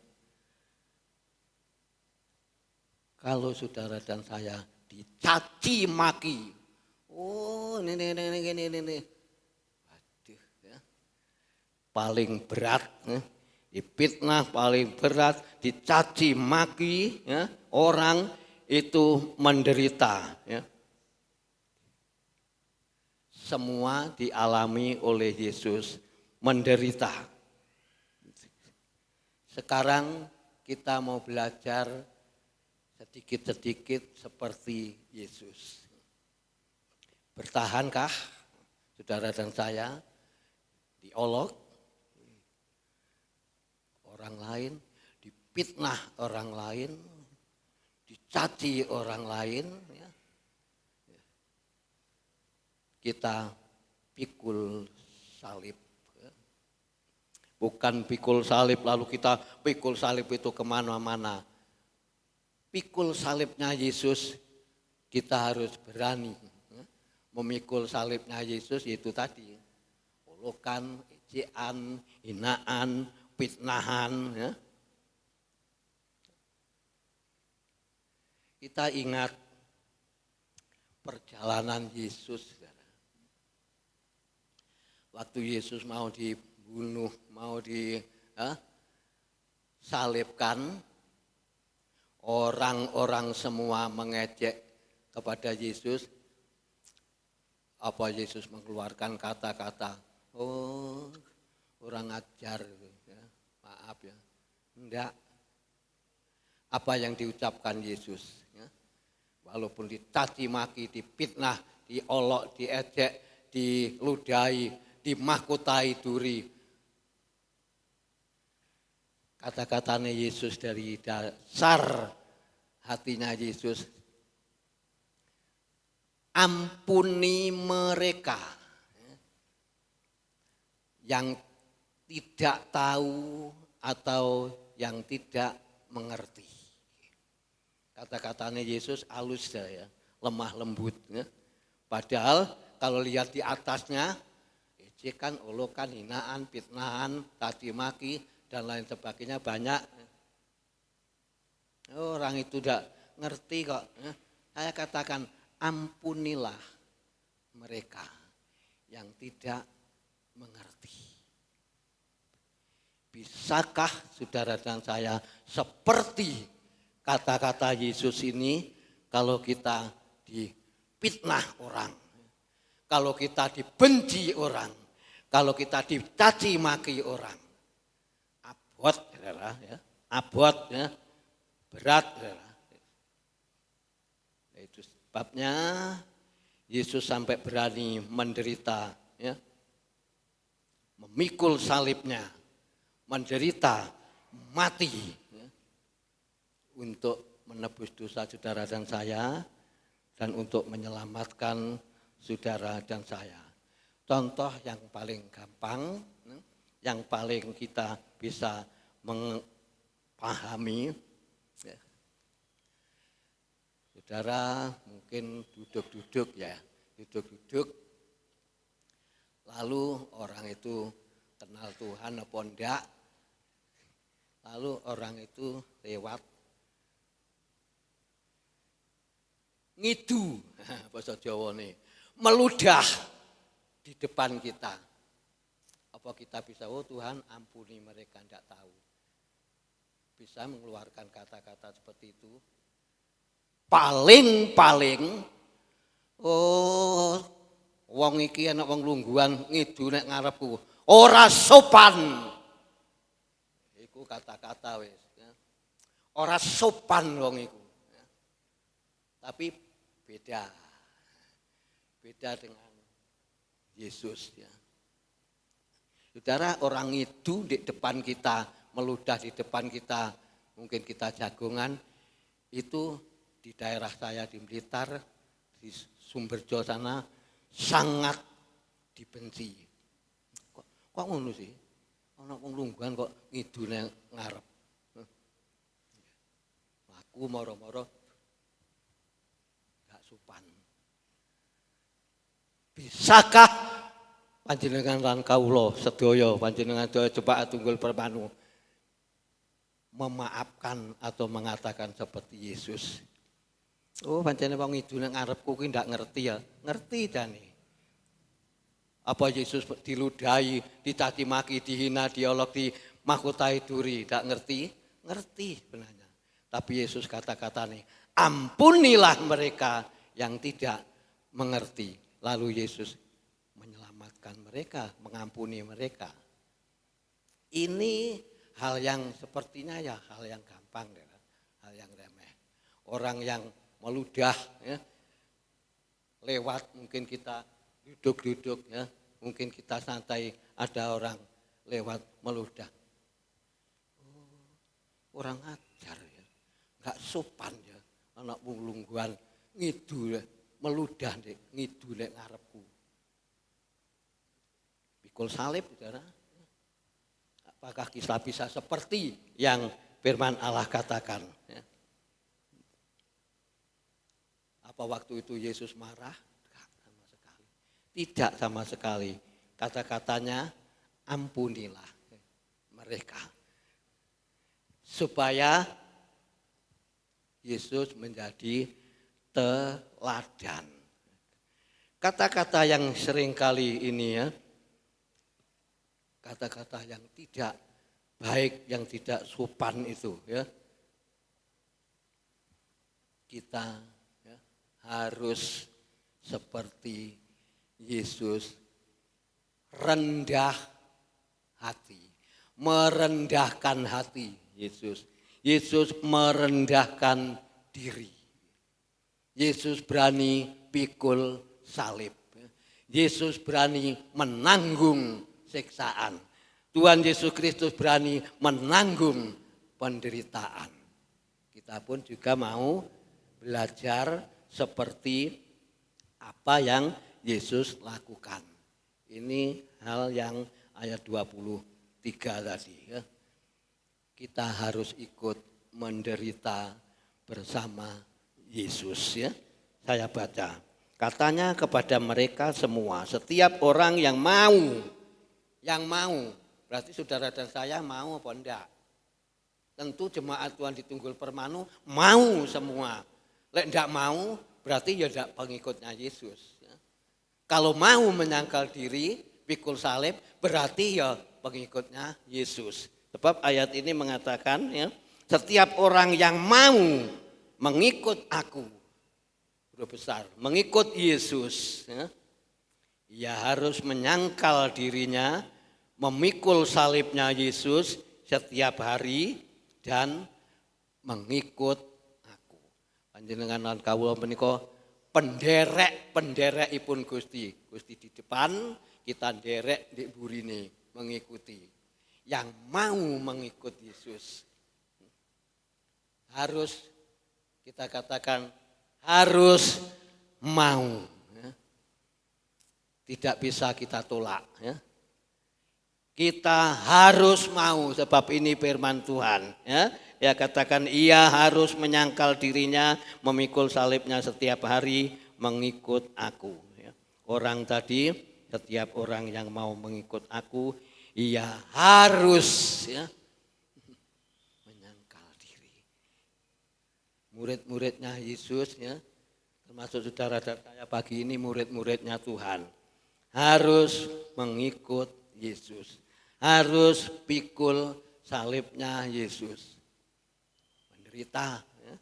[SPEAKER 4] Kalau saudara dan saya dicaci maki, oh ini. Paling berat, difitnah paling berat, dicaci maki, ya, orang itu menderita. Ya. Semua dialami oleh Yesus menderita. Sekarang kita mau belajar sedikit-sedikit seperti Yesus. Bertahankah saudara dan saya diolok orang lain, difitnah orang lain, dicaci orang lain, ya. Kita pikul salib. Ya. Bukan pikul salib lalu kita pikul salib itu kemana-mana. Pikul salibnya Yesus kita harus berani. Ya. Memikul salibnya Yesus itu tadi. Olokan, ejekan, hinaan, fitnahan ya. Kita ingat perjalanan Yesus. Waktu Yesus mau dibunuh, mau disalibkan, orang-orang semua mengejek kepada Yesus. Apa Yesus mengeluarkan kata-kata, oh orang ajar. Maaf ya, enggak. Apa yang diucapkan Yesus, ya. Walaupun dicaci maki, difitnah, diolok, diejek, diludahi, dimahkotai duri. Kata-katanya Yesus dari dasar hatinya Yesus, ampuni mereka yang tidak tahu atau yang tidak mengerti. Kata-katanya Yesus halus ya, lemah lembut. Ya. Padahal kalau lihat di atasnya, ejekan, olokan, hinaan, fitnahan, caci maki dan lain sebagainya banyak. Orang itu tidak ngerti kok. Ya. Saya katakan ampunilah mereka yang tidak mengerti. Bisakah saudara dan saya seperti kata-kata Yesus ini kalau kita difitnah orang, kalau kita dibenci orang, kalau kita dicaci maki orang. Abot ya, abot ya, berat ya. Itu sebabnya Yesus sampai berani menderita ya. Memikul salibnya, menderita, mati ya, untuk menebus dosa saudara dan saya dan untuk menyelamatkan saudara dan saya. Contoh yang paling gampang, yang paling kita bisa memahami, ya. Saudara mungkin duduk-duduk ya, duduk-duduk, lalu orang itu kenal Tuhan apa enggak, lalu orang itu lewat ngidu, bahasa Jawa nih, meludah di depan kita. Apa kita bisa, oh Tuhan ampuni mereka, enggak tahu. bisa mengeluarkan kata-kata seperti itu. Paling wong iki ana wong lungguhan ngidu nek ngarepku. Ora sopan. Iku kata-kata wis. Ya. Ora sopan wong iku. Ya. Tapi beda. Beda dengan Yesus ya. Saudara, orang itu di depan kita, meludah di depan kita, mungkin kita jagongan, itu di daerah saya di Blitar, di Sumberjo sana, sangat dibenci. Kok ngono sih? Ana wong lungguhan kok ngidune ngarep. Aku moro-moro gak sopan. Bisakah panjenengan lan kawula sedaya panjenengan sedaya Jemaat Tunggul Permanu memaafkan atau mengatakan seperti Yesus? Oh, panjenengan wong ngidune ngarepku kuwi ndak ngerti ya. Ngerti jane. Apa Yesus diludahi, dicaci maki, dihina, diolok, dimahkotai duri, ndak ngerti? Ngerti sebenarnya. Tapi Yesus kata-katanya, ampunilah mereka yang tidak mengerti. Lalu Yesus menyelamatkan mereka, mengampuni mereka. Ini hal yang sepertinya ya hal yang gampang, ya, hal yang remeh. Orang yang meludah, ya, lewat mungkin kita duduk-duduk, ya, mungkin kita santai, ada orang lewat meludah. Orang ajar ya, nggak sopan ya, anak lungguhan ngidul ya. Meludah dek, ngidulek ngarepku. Pikul salib, saudara. Apakah kita bisa seperti yang firman Allah katakan? Ya. Apa waktu itu Yesus marah? Tidak sama sekali. Tidak sama sekali. Kata-katanya, ampunilah mereka. Supaya Yesus menjadi teladan. Kata-kata yang seringkali ini ya, kata-kata yang tidak baik, yang tidak sopan itu ya, kita ya, harus seperti Yesus, rendah hati, merendahkan hati Yesus. Yesus merendahkan diri. Yesus berani pikul salib. Yesus berani menanggung siksaan. Tuhan Yesus Kristus berani menanggung penderitaan. Kita pun juga mau belajar seperti apa yang Yesus lakukan. Ini hal yang ayat 23 tadi. Ya. Kita harus ikut menderita bersama Yesus ya. Saya baca. Katanya kepada mereka semua, setiap orang yang mau, berarti saudara dan saya mau apa enggak? Tentu jemaat Tuhan di Tunggul Permanu mau semua. Lek enggak mau, berarti ya enggak pengikutnya Yesus. Ya. Kalau mau menyangkal diri, pikul salib, berarti ya pengikutnya Yesus. Sebab ayat ini mengatakan ya, setiap orang yang mau mengikut aku, huruf besar, mengikut Yesus, ya, ia harus menyangkal dirinya, memikul salibnya Yesus setiap hari dan mengikut aku. Panjenengan lan kawula menika penderek-penderekipun Gusti. Gusti di depan, kita nderek di burine mengikuti. Yang mau mengikut Yesus harus kita katakan harus mau. Ya. Tidak bisa kita tolak. Ya. Kita harus mau sebab ini firman Tuhan. Ya. Dia katakan ia harus menyangkal dirinya, memikul salibnya setiap hari, mengikut aku. Ya. Orang tadi, setiap orang yang mau mengikut aku, ia harus ya, murid-muridnya Yesus ya, termasuk saudara dan saya pagi ini murid-muridnya Tuhan, harus mengikut Yesus, harus pikul salibnya Yesus. menderita. Ya.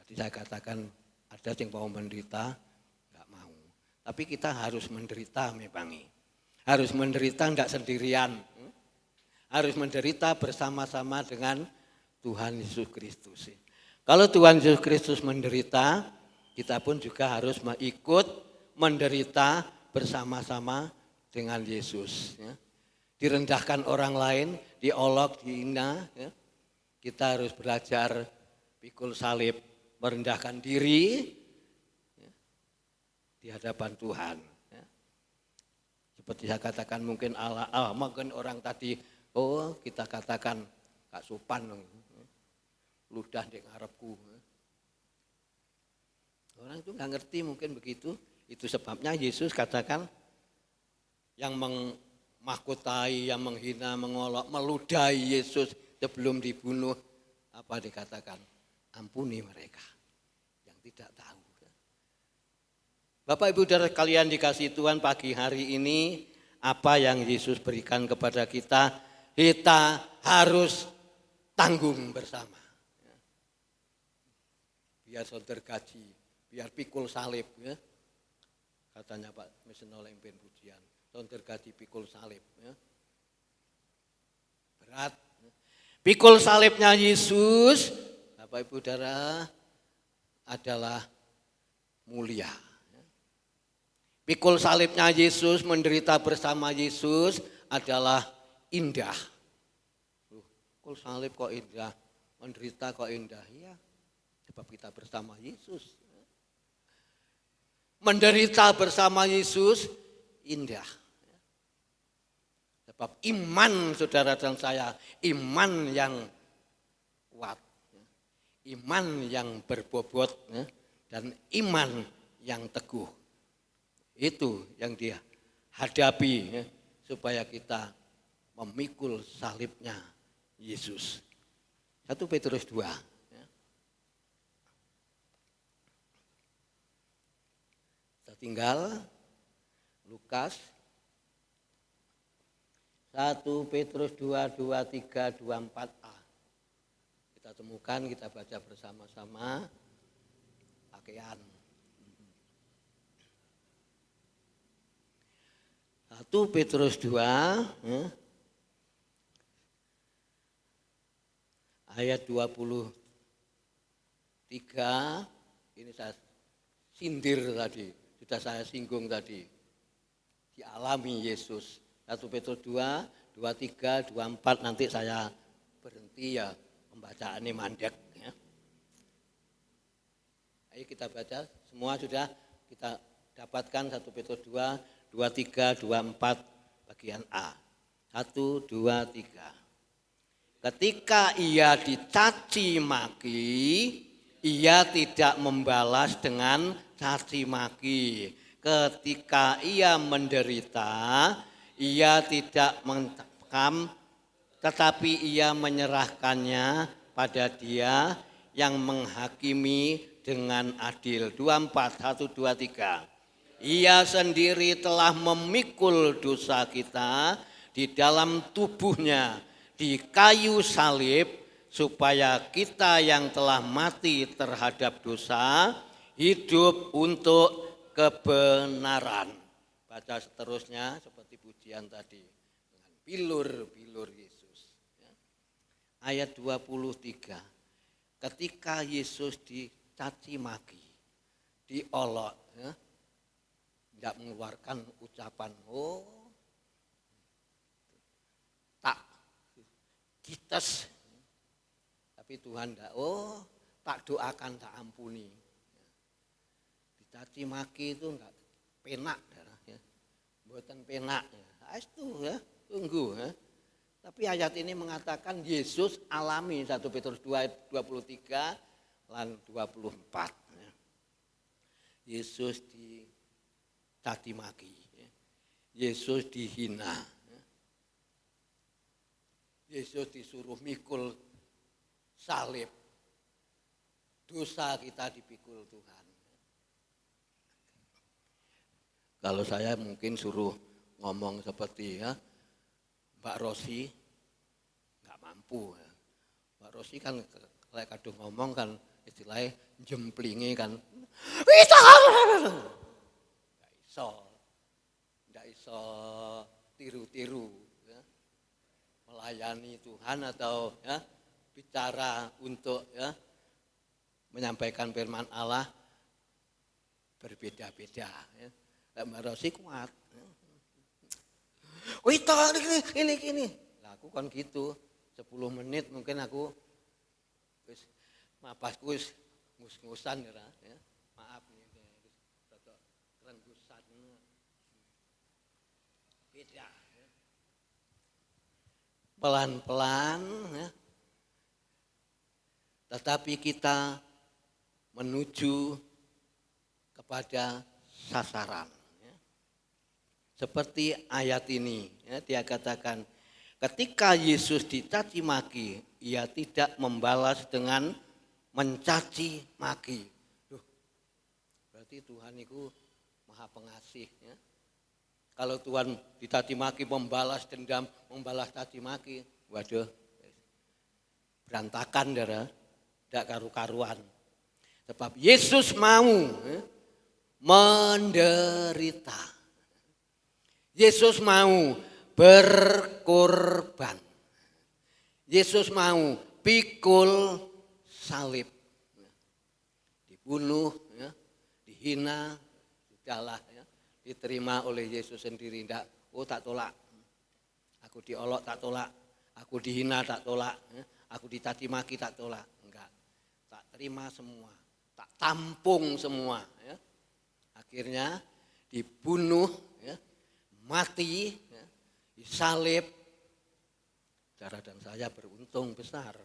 [SPEAKER 4] Tadi saya katakan ada yang mau menderita, enggak mau. Tapi kita harus menderita memang. Harus menderita enggak sendirian. Harus menderita bersama-sama dengan Tuhan Yesus Kristus. Kalau Tuhan Yesus Kristus menderita, kita pun juga harus ikut menderita bersama-sama dengan Yesus. Ya. Direndahkan orang lain, diolok, dihina. Ya. Kita harus belajar pikul salib, merendahkan diri ya, di hadapan Tuhan. Ya. Seperti saya katakan mungkin mungkin orang tadi, kita katakan gak sopan, ludah di ngarepku. Orang itu gak ngerti mungkin begitu. Itu sebabnya Yesus katakan yang memahkotai, yang menghina, mengolok, meludahi Yesus sebelum dibunuh, apa dikatakan? Ampuni mereka yang tidak tahu. Bapak Ibu Saudara kalian dikasihi Tuhan, pagi hari ini apa yang Yesus berikan kepada kita harus tanggung bersama. Biar saudara gaji, biar pikul salib. Ya. Katanya Pak Misenol Empen Pujian, saudara gaji pikul salib. Ya. Berat. Pikul salibnya Yesus, Bapak Ibu Saudara, adalah mulia. Pikul salibnya Yesus, menderita bersama Yesus adalah indah. Pikul salib kok indah, menderita kok indah. Ya, sebab kita bersama Yesus. Menderita bersama Yesus indah. Sebab iman saudara dan saya, iman yang kuat. Iman yang berbobot dan iman yang teguh. Itu yang dia hadapi supaya kita memikul salibnya Yesus. 1 Petrus 2. Kita tinggal Lukas 1 Petrus 2, 23, 24a. Kita temukan, kita baca bersama-sama pakaian. 1 Petrus 2 ayat 23, ini saya sindir tadi, sudah saya singgung tadi. Dialami Yesus. 1 Petrus 2, 23, 24 nanti saya berhenti ya, pembacaannya mandek. Ya. Ayo kita baca, semua sudah kita dapatkan 1 Petrus 2, 23, 24 bagian A. 1, 2, 3. Ketika ia dicaci maki, ia tidak membalas dengan caci maki. Ketika ia menderita, ia tidak mencekam, tetapi ia menyerahkannya pada Dia yang menghakimi dengan adil. 24, 1, 2, 3. Ia sendiri telah memikul dosa kita di dalam tubuhnya di kayu salib supaya kita yang telah mati terhadap dosa hidup untuk kebenaran. Baca seterusnya seperti pujian tadi dengan bilur-bilur Yesus. Ayat 23. Ketika Yesus dicaci maki, diolok, tidak mengeluarkan ucapan, tak kites. Tapi Tuhan tidak, tak doakan, tak ampuni. Dicaci maki itu enggak penak. Ya. Buatan penak. Itu ya, tunggu. Ya. Tapi ayat ini mengatakan Yesus alami 1 Petrus 2, 23 dan 24. Ya. Yesus caci maki, Yesus dihina, Yesus disuruh mikul salib, dosa kita dipikul Tuhan. Kalau saya mungkin suruh ngomong seperti Mbak Rosi, nggak mampu. Mbak Rosi kan kayak kadung ngomong kan istilahnya jemplingi kan. Nggak iso tiru-tiru ya. Melayani Tuhan atau ya bicara untuk ya menyampaikan firman Allah berbeda-beda ya. Mbak Rosi kuat. Wih, ini. Lah aku kan gitu. 10 menit mungkin aku wis mapasku wis ngus-ngusan ya. Maaf nih, rada renggusan. Beda ya. Pelan-pelan ya. Tetapi kita menuju kepada sasaran. Ya. Seperti ayat ini, ya, dia katakan, ketika Yesus dicaci maki, ia tidak membalas dengan mencaci maki. Berarti Tuhan itu maha pengasih. Ya. Kalau Tuhan dicaci maki, membalas dendam, membalas caci maki, waduh, berantakan darah. Tidak karu-karuan. Sebab Yesus mau menderita. Yesus mau berkorban. Yesus mau pikul salib. Dibunuh, ya, dihina, sudahlah ya, diterima oleh Yesus sendiri. Tidak, tak tolak. Aku diolok tak tolak. Aku dihina tak tolak. Ya. Aku dicaci maki tak tolak. Terima semua, tak tampung semua. Ya. Akhirnya dibunuh, ya, mati, ya, disalib. Saudara dan saya beruntung besar.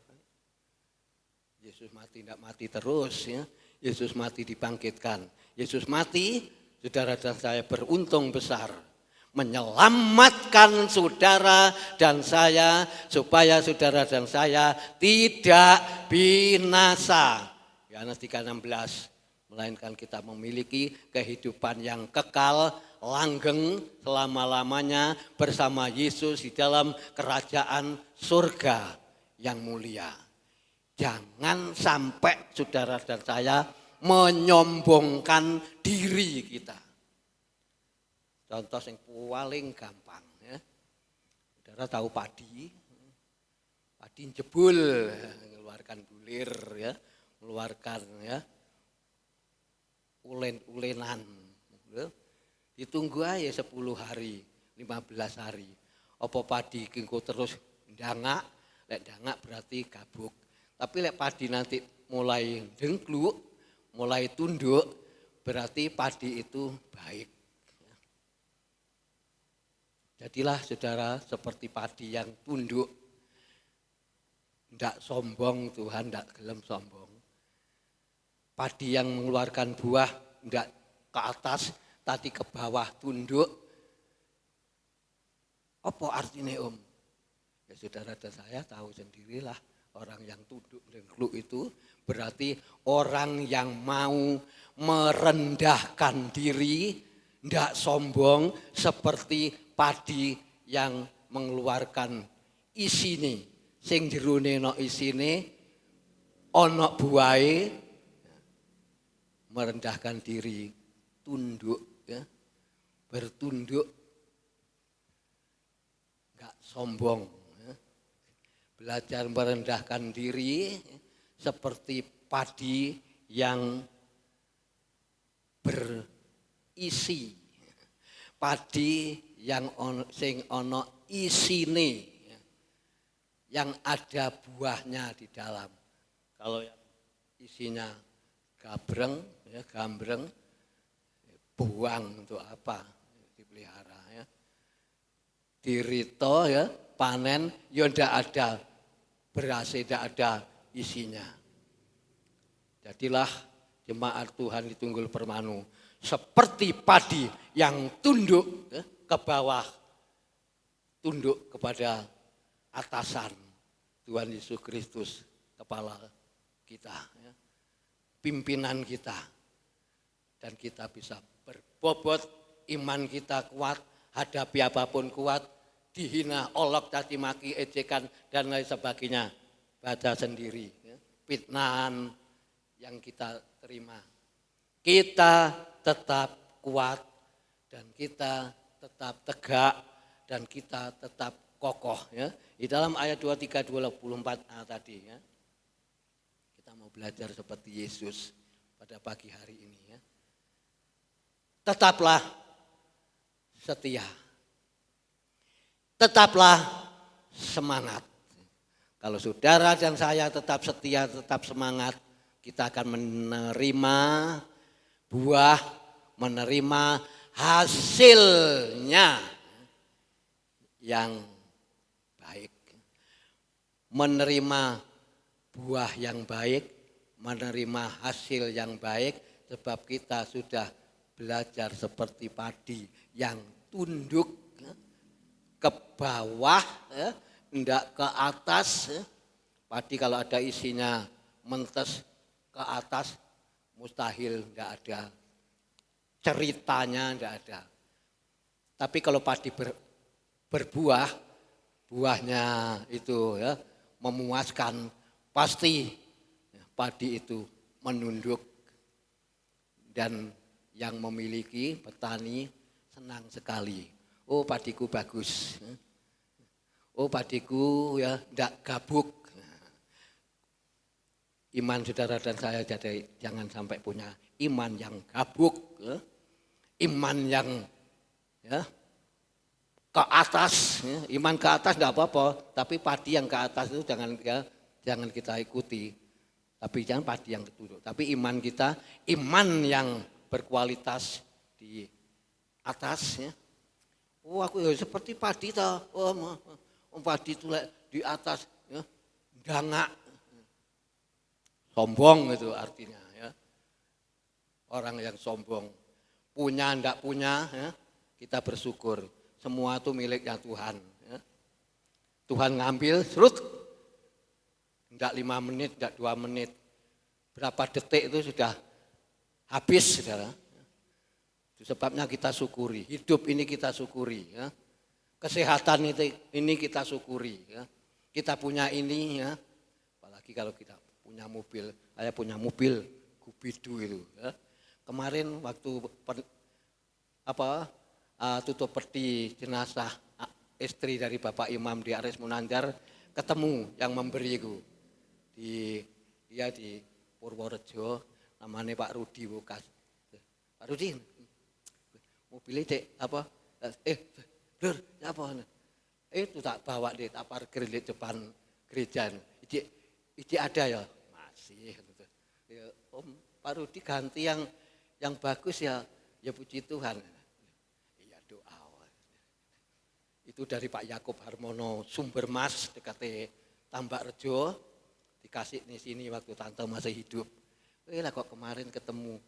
[SPEAKER 4] Yesus mati tidak mati terus. Ya. Yesus mati dibangkitkan. Yesus mati, saudara dan saya beruntung besar. Menyelamatkan saudara dan saya supaya saudara dan saya tidak binasa. Yohanes 3:16, melainkan kita memiliki kehidupan yang kekal, langgeng selama-lamanya bersama Yesus di dalam kerajaan surga yang mulia. Jangan sampai saudara dan saya menyombongkan diri kita. Contoh yang paling gampang ya. Saudara tahu padi jebul, mengeluarkan bulir ya, mengeluarkan ya ulen-ulenan. Ya. Ditunggu aja 10 hari, 15 hari. Apa padi kengko terus ndangak, lek ndangak berarti gabuk. Tapi lek padi nanti mulai dengkluk, mulai tunduk, berarti padi itu baik. Jadilah saudara seperti padi yang tunduk. Tidak sombong Tuhan, tidak gelem sombong. Padi yang mengeluarkan buah tidak ke atas, tadi ke bawah tunduk. Apa artinya Om? Ya saudara dan saya tahu sendirilah, orang yang tunduk dengkluk itu berarti orang yang mau merendahkan diri, tidak sombong seperti padi yang mengeluarkan isine, sing jerone no isine, ono buahe, merendahkan diri, tunduk, ya, bertunduk, enggak sombong, ya. Belajar merendahkan diri seperti padi yang berisi, padi yang sing ono isine, yang ada buahnya di dalam. Kalau yang isinya gabreng, ya, gambreng, buang untuk apa? Dipelihara ya. Dirito ya, panen ya ndak ada beras, ndak ada isinya. Jadilah jemaat Tuhan di Tunggul Permanu seperti padi yang tunduk ya, ke bawah, tunduk kepada atasan Tuhan Yesus Kristus, kepala kita, ya, pimpinan kita. Dan kita bisa berbobot, iman kita kuat, hadapi apapun kuat, dihina, olok, caci maki, ejekan, dan lain sebagainya. baca sendiri ya. Fitnahan yang kita terima. Kita tetap kuat dan kita tetap tegak dan kita tetap kokoh ya. Di dalam ayat 23-24a tadi ya. Kita mau belajar seperti Yesus pada pagi hari ini ya. Tetaplah setia. Tetaplah semangat. Kalau saudara dan saya tetap setia, tetap semangat, kita akan menerima buah, menerima hasilnya yang baik. Menerima buah yang baik, menerima hasil yang baik, sebab kita sudah belajar seperti padi yang tunduk ke bawah, tidak ke atas. Padi kalau ada isinya mentes ke atas, mustahil, tidak ada ceritanya, tidak ada. Tapi kalau padi berbuah, buahnya itu ya memuaskan, pasti padi itu menunduk. Dan yang memiliki petani senang sekali. Oh padiku bagus. Oh padiku ya tidak gabuk. Iman saudara dan saya jadi jangan sampai punya iman yang gabuk. Iman yang ya, ke atas. Iman ke atas tidak apa-apa. Tapi padi yang ke atas itu jangan kita ikuti. Tapi jangan padi yang ketunduk. Tapi iman kita, iman yang berkualitas di atas ya. Oh aku ya seperti padi toh. Oh padi itu di atas ya. Dangak. Sombong itu artinya ya. Orang yang sombong. Punya enggak punya ya. Kita bersyukur. Semua itu miliknya Tuhan ya. Tuhan ngambil serut. Enggak 5 menit, enggak 2 menit. Berapa detik itu sudah habis, saudara. Itu sebabnya kita syukuri. Hidup ini kita syukuri. Ya. Kesehatan ini kita syukuri. Ya. Kita punya ini, ya. Apalagi kalau kita punya mobil. Saya punya mobil Gubidu itu. Ya. Kemarin waktu tutup peti jenazah istri dari Bapak Imam di Aris Munandar, ketemu yang memberi itu. Dia di Purworejo, namanya Pak Rudi Wukas. Pak Rudi, mobilnya dek apa? Blur, apa? Itu tak bawa deh, tak parkir di depan gereja. Ini ada ya? Masih. Ya, Om Pak Rudi ganti yang bagus ya puji Tuhan. Iya doa. Itu dari Pak Yakub Harmono, Sumbermas dekat Tambak Rejo. Dikasih di sini waktu tante masih hidup. Lah kok kemarin ketemu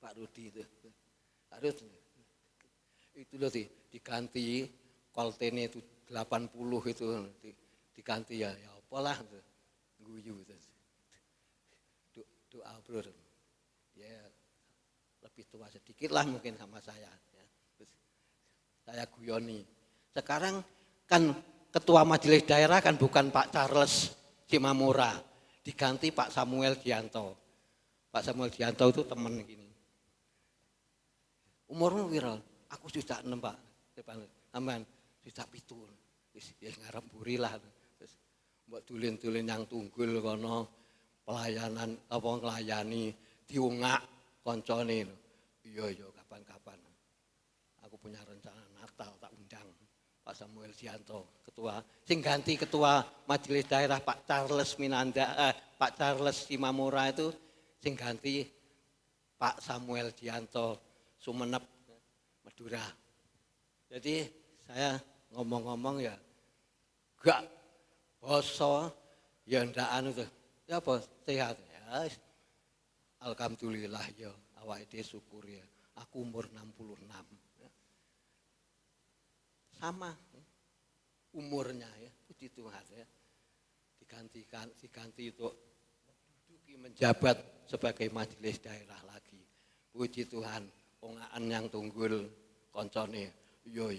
[SPEAKER 4] Pak Rudi itu. Harus itu loh diganti koltene itu 80 itu diganti ya apalah guyu itu. Doa bro. Ya lebih tua sedikit lah mungkin sama saya ya. Saya guyoni. Sekarang kan ketua majelis daerah kan bukan Pak Charles Cimamura, diganti Pak Samuel Dianto. Pak Samuel Dianto itu teman gini. Umurmu viral, aku sudah 6 Pak. Aman, sudah 7. Ya ngarep buri lah. Terus mbok tulin-tulin yang tunggul kono pelayanan apa nglayani diungak koncone. Iya kapan-kapan. Aku punya rencana Natal tak undang Pak Samuel Dianto, ketua. Sing ganti ketua majelis daerah Pak Charles Pak Charles Cimamura itu sing ganti Pak Samuel Dianto Sumenep Madura. Jadi saya ngomong-ngomong ya gak boso ya ndak anu tuh. Ya apa sehat ya. Alhamdulillah ya awake dhewe syukur ya. Aku umur 66. Sama umurnya ya, puji Tuhan ya. Diganti untuk menjabat sebagai majelis daerah lagi. Puji Tuhan, ongaan yang tunggul koncone yo.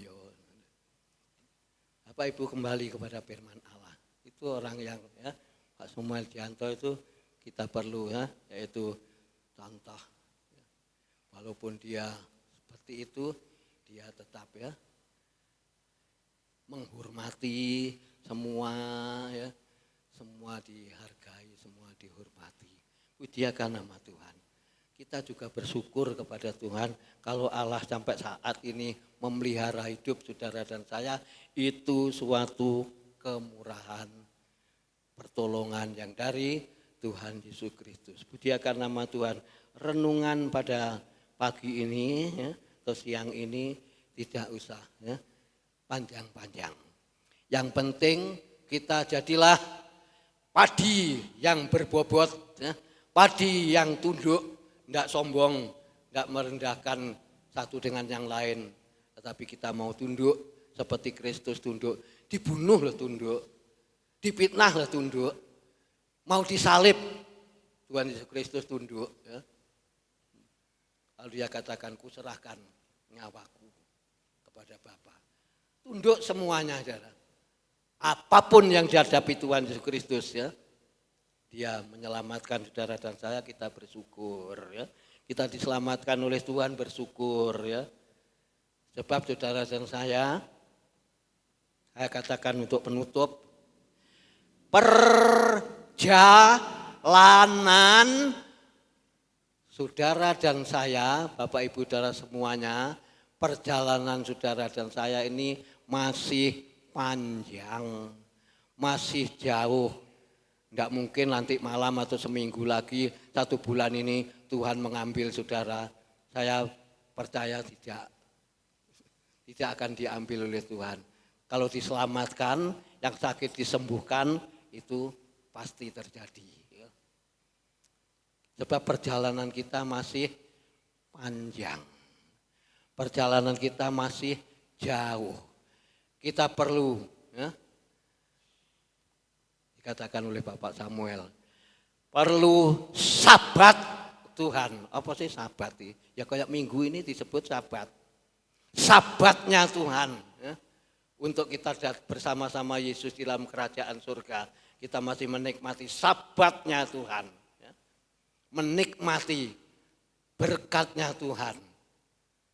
[SPEAKER 4] Bapak Ibu kembali kepada firman Allah. itu orang yang ya Pak Samuel Dianto itu kita perlu ya, yaitu contoh. Walaupun dia seperti itu, dia tetap ya menghormati semua ya, semua dihargai, semua dihormati. Pujiakan nama Tuhan. Kita juga bersyukur kepada Tuhan kalau Allah sampai saat ini memelihara hidup saudara dan saya, itu suatu kemurahan, pertolongan yang dari Tuhan Yesus Kristus. Pujiakan nama Tuhan. Renungan pada pagi ini ya, atau siang ini tidak usah ya, panjang-panjang. Yang penting kita jadilah padi yang berbobot, ya, padi yang tunduk, tidak sombong, tidak merendahkan satu dengan yang lain. Tetapi kita mau tunduk seperti Kristus tunduk. Dibunuh lah tunduk, dipitnah lah tunduk, mau disalib Tuhan Yesus Kristus tunduk. Ya. Lalu dia katakan, ku serahkan nyawaku kepada Bapa. Tunduk semuanya, saudara. Apapun yang dihadapi Tuhan Yesus Kristus, ya, dia menyelamatkan saudara dan saya, kita bersyukur. Ya. Kita diselamatkan oleh Tuhan, bersyukur. Ya. Sebab saudara dan saya katakan untuk penutup, perjalanan saudara dan saya, Bapak Ibu saudara semuanya, perjalanan saudara dan saya ini masih panjang, masih jauh. Tidak mungkin nanti malam atau seminggu lagi, 1 bulan ini Tuhan mengambil saudara. Saya percaya tidak akan diambil oleh Tuhan. Kalau diselamatkan, yang sakit disembuhkan, itu pasti terjadi. Sebab perjalanan kita masih panjang. Perjalanan kita masih jauh. Kita perlu, ya, dikatakan oleh Bapak Samuel, perlu sabat Tuhan. Apa sih sabat? Ya kayak minggu ini disebut sabat. Sabatnya Tuhan. Ya. Untuk kita bersama-sama Yesus di dalam kerajaan surga. Kita masih menikmati sabatnya Tuhan. Ya. Menikmati berkatnya Tuhan.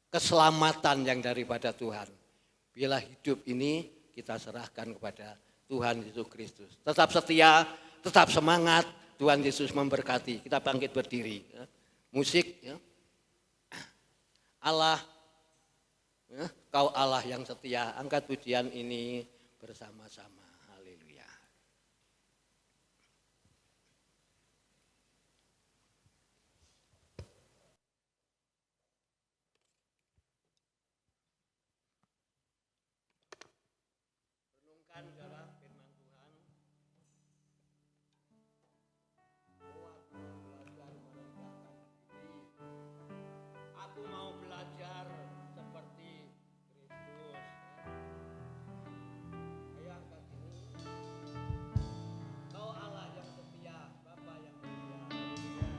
[SPEAKER 4] Keselamatan yang daripada Tuhan. Bila hidup ini kita serahkan kepada Tuhan Yesus Kristus. Tetap setia, tetap semangat. Tuhan Yesus memberkati. Kita bangkit berdiri. Ya. Musik. Ya. Allah, ya, Kau Allah yang setia. Angkat pujian ini bersama-sama. Haleluya. Renungkan dalam firman Tuhan. Aku mau belajar seperti Kristus. Ayo angkat ini. Kau Allah yang setia, Bapa yang mulia.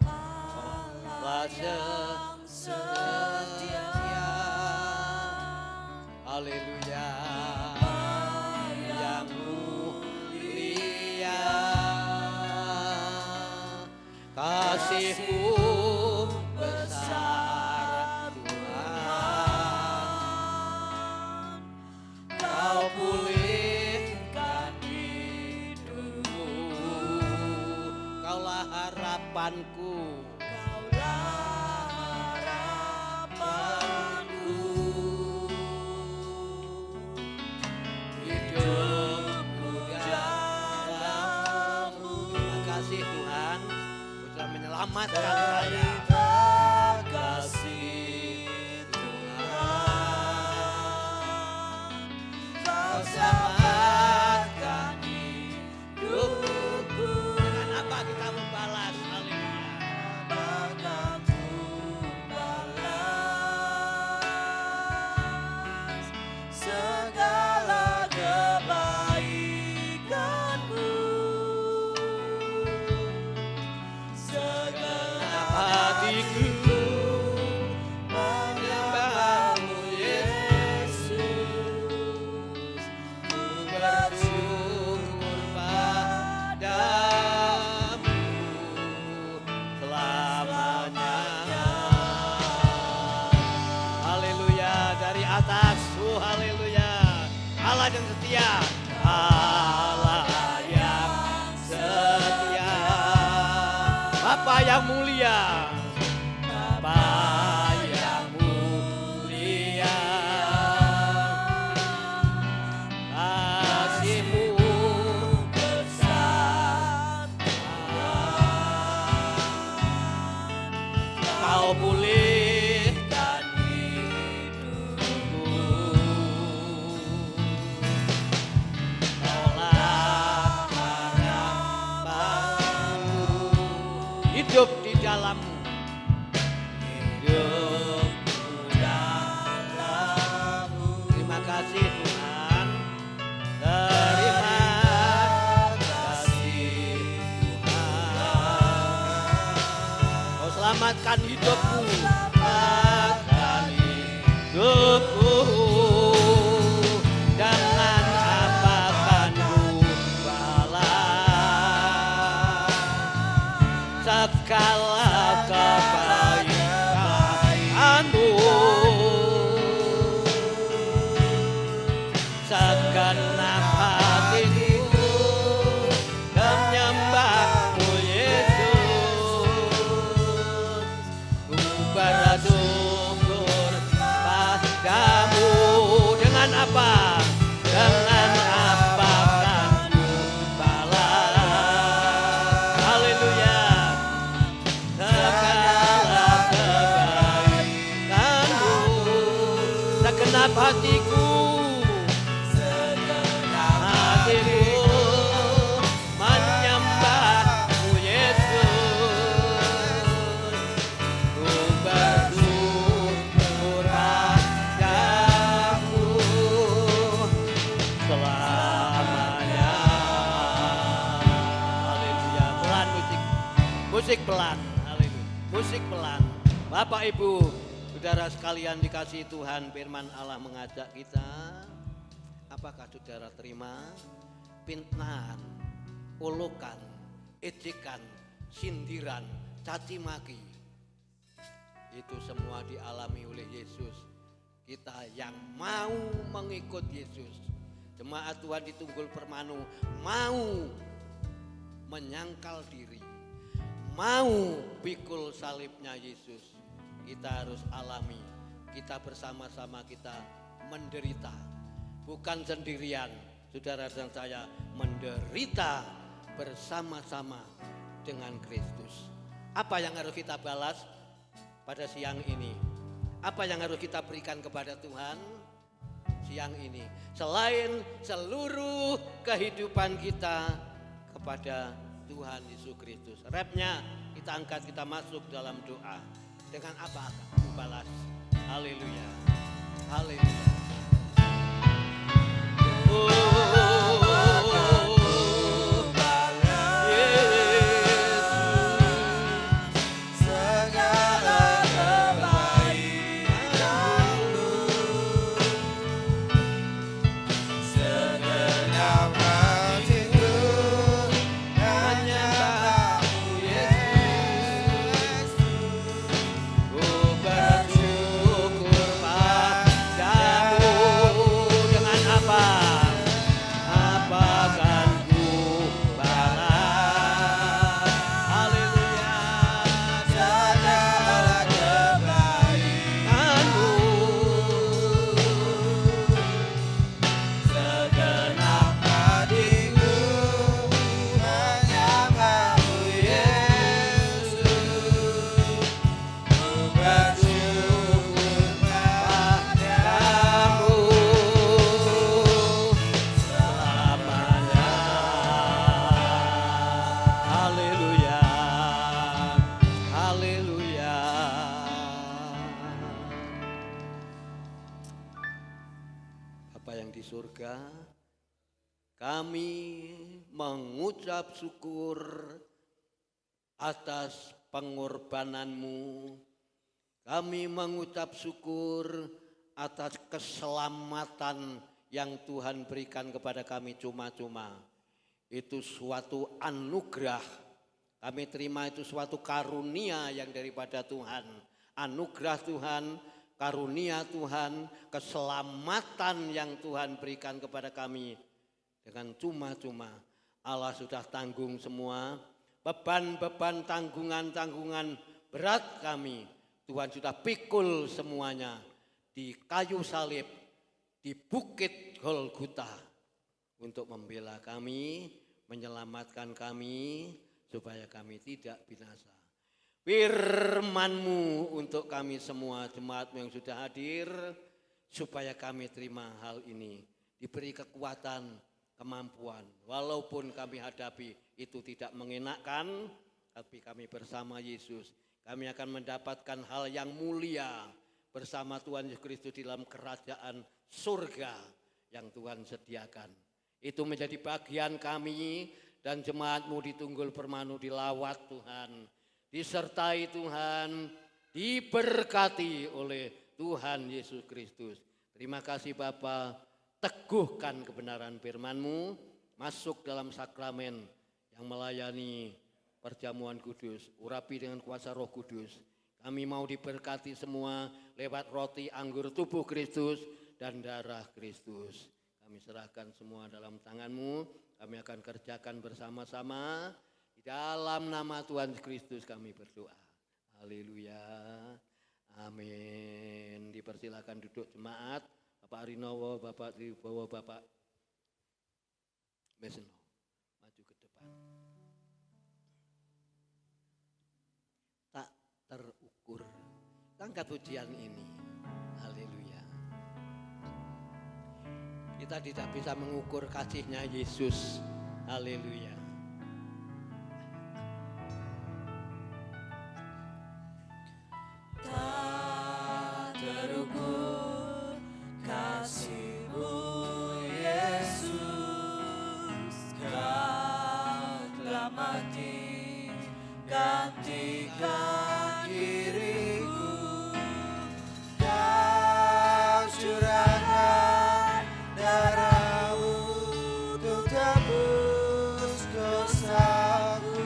[SPEAKER 4] Allah yang setia. Haleluya. Yang mulia. Kasih-Mu besar Tuhan. Kau pulihkan hidupku. Kaulah harapanku. Hidupku dalam-Mu. Terima kasih Tuhan, Kau telah menyelamatkan saya. Terima kasih Tuhan, Kau selamatkan hidupku. Dengan apa kita membalas? Haleluya.
[SPEAKER 2] Segala kebaikan-Mu,
[SPEAKER 4] Hatiku Allah yang setia, Bapa yang mulia, Bapa yang mulia, kasih-Mu besar, Kau pulihkan hidupku, Kaulah harapanku, hidup di dalam-Mu, hidup di dalam-Mu. Terima kasih Tuhan, terima kasih Tuhan. Kau selamatkan hidupku, selamatkan hidupku. Dengan apa akan ku balas segala kebaikan-Mu, segenap hatiku menyembah-Mu Yesus. Ku bersyukur padamu. Dengan apa? Dengan apa akan ku balas? Haleluya. Segala kebaikan-Mu, segenap hatiku, menyembah-Mu Yesus. Ku bersyukur padamu selamanya. Haleluya. Pelan musik pelan. Haleluya. Musik pelan. Bapak Ibu, saudara sekalian dikasihi Tuhan, firman Allah mengajak kita. Apakah saudara terima fitnahan, ulukan, ejekan, sindiran, caci maki? Itu semua dialami oleh Yesus. Kita yang mau mengikut Yesus, jemaat Tuhan di Tunggul Permanu, mau menyangkal diri, mau pikul salibnya Yesus, kita harus alami. Kita bersama-sama kita menderita, bukan sendirian. Saudara dan saya menderita bersama-sama dengan Kristus. Apa yang harus kita balas pada siang ini? Apa yang harus kita berikan kepada Tuhan siang ini? Selain seluruh kehidupan kita kepada Tuhan Yesus Kristus. Rapnya kita angkat, kita masuk dalam doa. Dengan apa akan balas? Haleluya. Haleluya. surga, kami mengucap syukur atas pengorbananmu. Kami mengucap syukur atas keselamatan yang Tuhan berikan kepada kami cuma-cuma. Itu suatu anugerah. Kami terima itu suatu karunia yang daripada Tuhan. Anugerah Tuhan, karunia Tuhan, keselamatan yang Tuhan berikan kepada kami. dengan cuma-cuma. Allah sudah tanggung semua beban-beban, tanggungan-tanggungan berat kami. Tuhan sudah pikul semuanya di kayu salib, di bukit Golgota untuk membela kami, menyelamatkan kami supaya kami tidak binasa. Firman-Mu untuk kami semua jemaat yang sudah hadir, supaya kami terima hal ini, diberi kekuatan, kemampuan. Walaupun kami hadapi itu tidak mengenakan, tapi kami bersama Yesus, kami akan mendapatkan hal yang mulia bersama Tuhan Yesus Kristus di dalam kerajaan surga yang Tuhan sediakan. Itu menjadi bagian kami dan jemaat-Mu di Tunggul Permanu, dilawat Tuhan, disertai Tuhan, diberkati oleh Tuhan Yesus Kristus. Terima kasih Bapa, teguhkan kebenaran firman-Mu, masuk dalam sakramen yang melayani perjamuan kudus, urapi dengan kuasa Roh Kudus. Kami mau diberkati semua lewat roti anggur tubuh Kristus dan darah Kristus. Kami serahkan semua dalam tangan-Mu, kami akan kerjakan bersama-sama. Di dalam nama Tuhan Kristus kami berdoa. Haleluya. Amin. Dipersilakan duduk jemaat. Bapak Arinowo, Bapak Tribowo, Bapak Meseno, maju ke depan. Tak terukur. Angkat pujian ini. Haleluya. Kita tidak bisa mengukur kasihnya Yesus. Haleluya.
[SPEAKER 2] Tak terukur kasih-Mu Yesus, Kau telah mati gantikan diriku. Kau curahkan darah-Mu untuk tebus dosaku.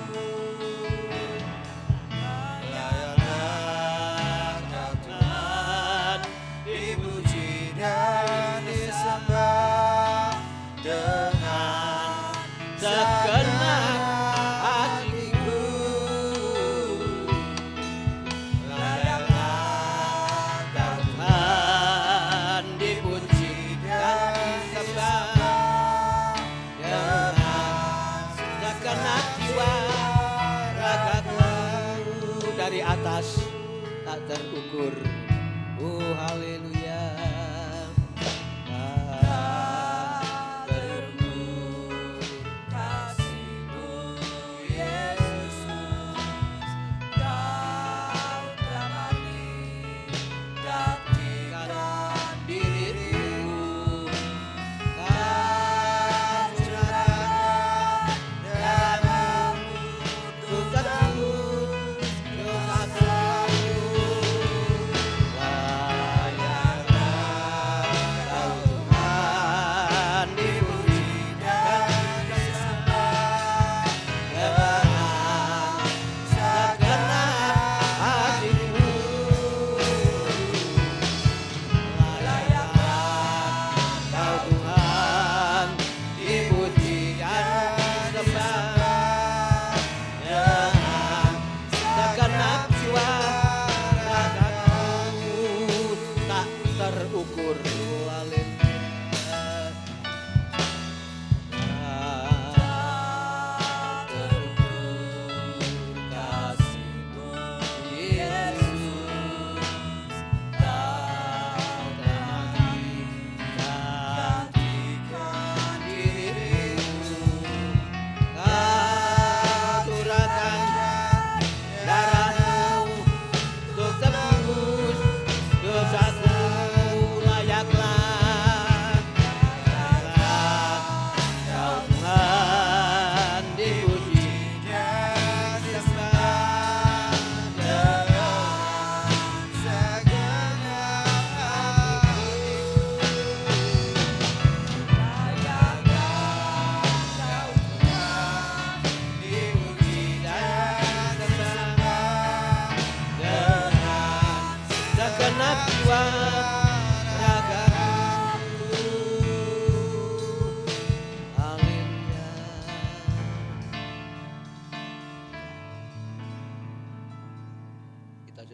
[SPEAKER 2] Layanlah Kau Tuhan, dipuji dan disembah dengan
[SPEAKER 4] Segenap hatiku.
[SPEAKER 2] Layanlah Kau
[SPEAKER 4] Tuhan, dipuji dan disembah dengan segenap jiwa ragaku. Dari atas tak terukur. Oh haleluya.
[SPEAKER 2] Tak terukur kasih-Mu Yesus, Kau telah mati gantikan
[SPEAKER 4] Diriku
[SPEAKER 2] Kau curahkan darah-Mu untuk tebus dosaku.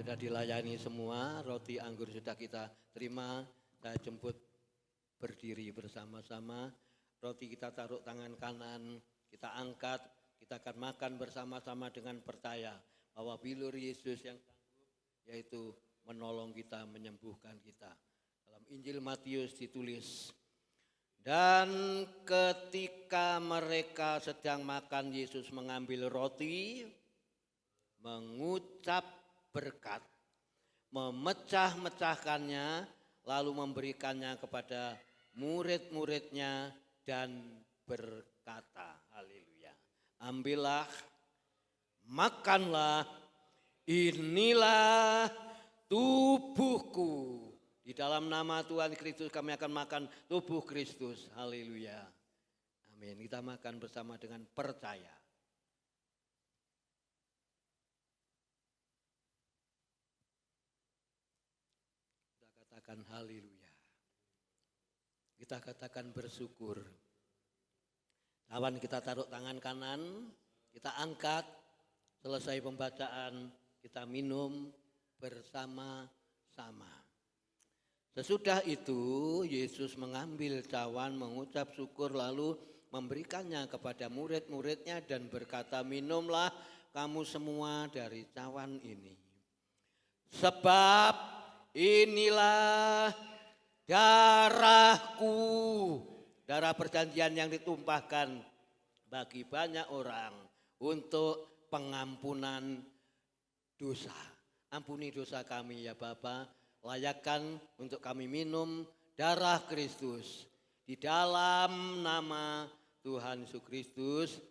[SPEAKER 4] sudah dilayani semua, roti anggur sudah kita terima. Saya jemput berdiri bersama-sama. Roti kita taruh tangan kanan, kita angkat, kita akan makan bersama-sama dengan percaya bahwa bilur Yesus yang sanggup, yaitu menolong kita, menyembuhkan kita. Dalam Injil Matius ditulis, dan ketika mereka sedang makan, Yesus mengambil roti, mengucap berkat, memecah-mecahkannya, lalu memberikannya kepada murid-muridnya dan berkata, haleluya, ambillah, makanlah, inilah tubuhku. Di dalam nama Tuhan Kristus kami akan makan tubuh Kristus. Haleluya. Amin. Kita makan bersama dengan percaya. Kita katakan haleluya. Kita katakan bersyukur. Kawan, kita taruh tangan kanan, kita angkat, selesai pembacaan, kita minum bersama-sama. Sesudah itu Yesus mengambil cawan, mengucap syukur, lalu memberikannya kepada murid-muridnya dan berkata, minumlah kamu semua dari cawan ini. Sebab inilah darahku, darah perjanjian yang ditumpahkan bagi banyak orang untuk pengampunan dosa. Ampuni dosa kami ya Bapa. Layakkan untuk kami minum darah Kristus. Di dalam nama Tuhan Yesus Kristus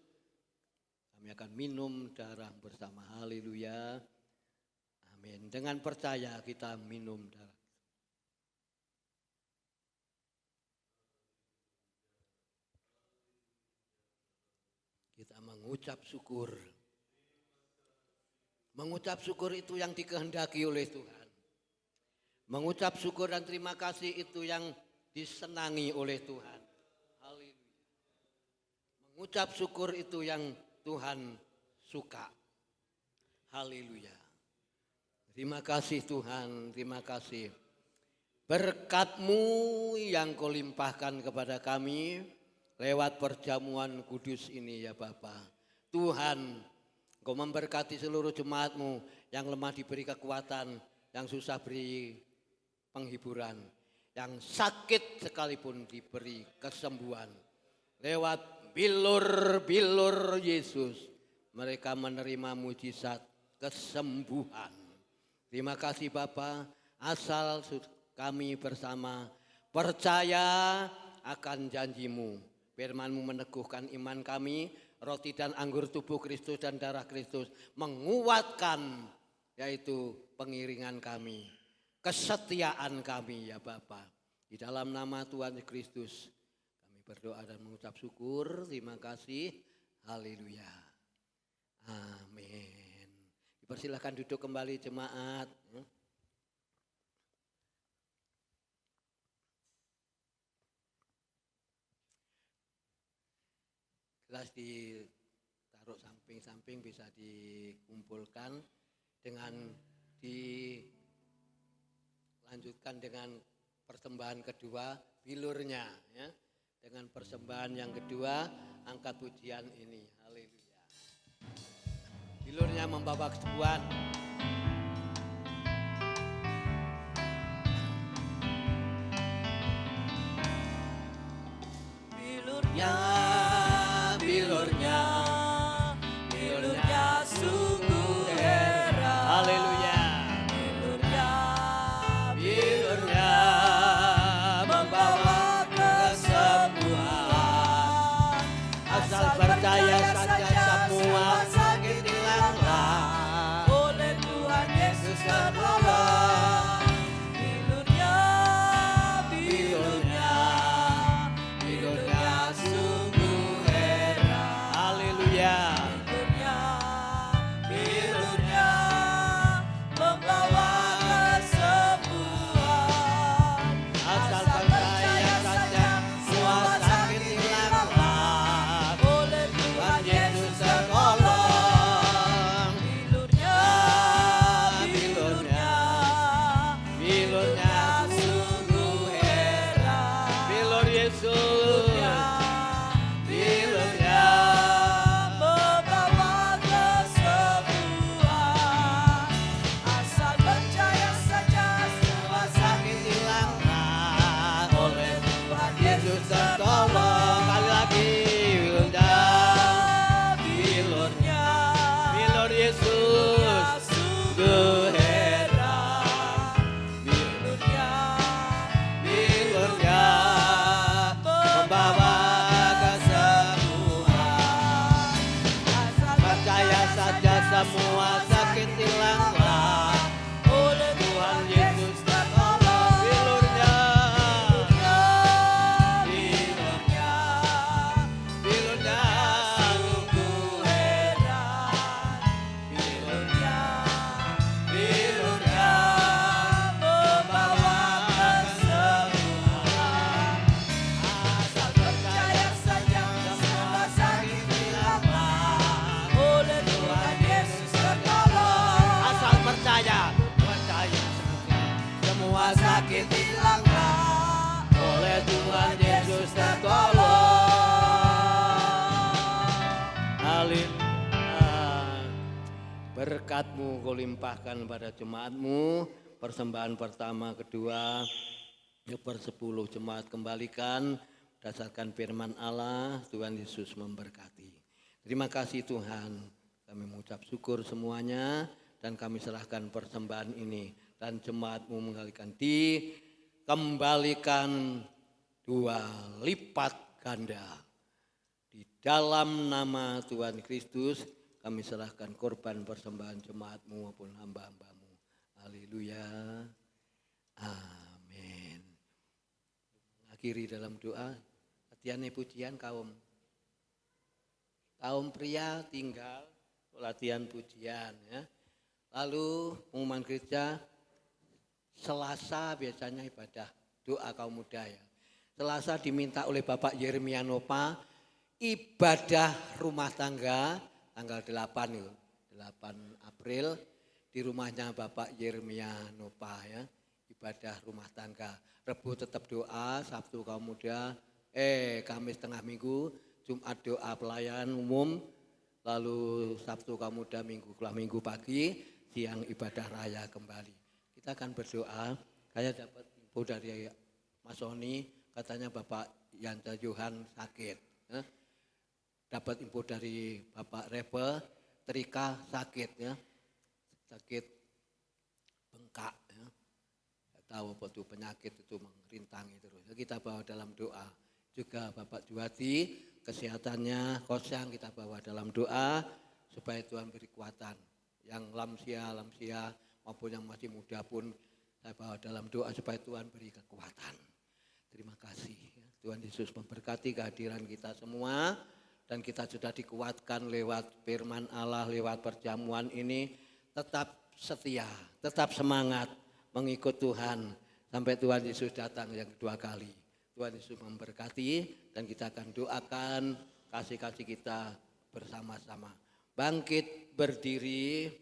[SPEAKER 4] kami akan minum darah bersama. Haleluya. Amin. Dengan percaya kita minum darah. Kita mengucap syukur. Mengucap syukur itu yang dikehendaki oleh Tuhan. Mengucap syukur dan terima kasih itu yang disenangi oleh Tuhan. Haleluya. Mengucap syukur itu yang Tuhan suka. Haleluya. Terima kasih Tuhan, terima kasih. Berkat-Mu yang Kau limpahkan kepada kami lewat perjamuan kudus ini ya Bapa. Tuhan, Kau memberkati seluruh jemaat-Mu yang lemah diberi kekuatan, yang susah beri penghiburan, yang sakit sekalipun diberi kesembuhan. Lewat bilur-bilur Yesus, mereka menerima mujizat kesembuhan. Terima kasih Bapa, asal kami bersama percaya akan janji-Mu. Firman-Mu meneguhkan iman kami, roti dan anggur tubuh Kristus dan darah Kristus menguatkan, yaitu pengiringan kami, kesetiaan kami ya Bapa. Di dalam nama Tuhan Kristus kami berdoa dan mengucap syukur. Terima kasih. Haleluya. Amin. Dipersilakan duduk kembali jemaat. Gelas ditaruh samping-samping, bisa dikumpulkan dengan dilanjutkan dengan persembahan kedua, bilurnya ya. Dengan persembahan yang kedua, angkat pujian ini. Haleluya. Bilurnya membawa kesembuhan.
[SPEAKER 2] Bilurnya sungguh heran.
[SPEAKER 4] Haleluya.
[SPEAKER 2] Bilurnya membawa kesembuhan.
[SPEAKER 4] Asal percaya saja semua sakit hilanglah.
[SPEAKER 2] Oleh Tuhan Yesus menolong. Bilurnya sungguh heran.
[SPEAKER 4] Haleluya.
[SPEAKER 2] Bilurnya membawa kesembuhan.
[SPEAKER 4] Asal percaya saja semua sakit hilanglah.
[SPEAKER 2] Oleh Tuhan Yesus
[SPEAKER 4] berkat-Mu Kau limpahkan pada jemaat-Mu. Persembahan pertama, kedua, sepersepuluh jemaat kembalikan berdasarkan firman Allah. Tuhan Yesus memberkati. Terima kasih Tuhan. Kami mengucap syukur semuanya dan kami serahkan persembahan ini. Dan jemaat-Mu menggalikan dikembalikan 2 lipat ganda. Di dalam nama Tuhan Kristus kami serahkan korban persembahan jemaat-Mu maupun hamba-hamba-Mu. Haleluya. Amin. Akhiri dalam doa. Latihan pujian kaum pria tinggal latihan pujian ya. Lalu pengumuman gereja Selasa biasanya ibadah doa kaum muda ya. Selasa diminta oleh Bapak Yeremia Nopa ibadah rumah tangga tanggal 8 itu, 8 April di rumahnya Bapak Yeremia Nopa ya. Ibadah rumah tangga. Rebu tetap doa, Sabtu kaum muda, Kamis tengah minggu, Jumat doa pelayanan umum, lalu Sabtu kaum muda, Minggu pagi, siang ibadah raya kembali. Kita akan berdoa. Saya dapat info dari Mas Soni, katanya Bapak Yanta Johan sakit. Ya. Dapat info dari Bapak Rebel, Trika sakit ya. Sakit bengkak ya. Tidak tahu apa itu penyakit itu merintangi terus. Kita bawa dalam doa. Juga Bapak Juwati kesehatannya kosong kita bawa dalam doa supaya Tuhan beri kekuatan. Yang lansia maupun yang masih muda pun saya bawa dalam doa supaya Tuhan beri kekuatan. Terima kasih. Tuhan Yesus memberkati kehadiran kita semua. Dan kita sudah dikuatkan lewat firman Allah, lewat perjamuan ini. Tetap setia, tetap semangat mengikut Tuhan. Sampai Tuhan Yesus datang yang kedua kali. Tuhan Yesus memberkati dan kita akan doakan kasih-kasih kita bersama-sama. Bangkit berdiri.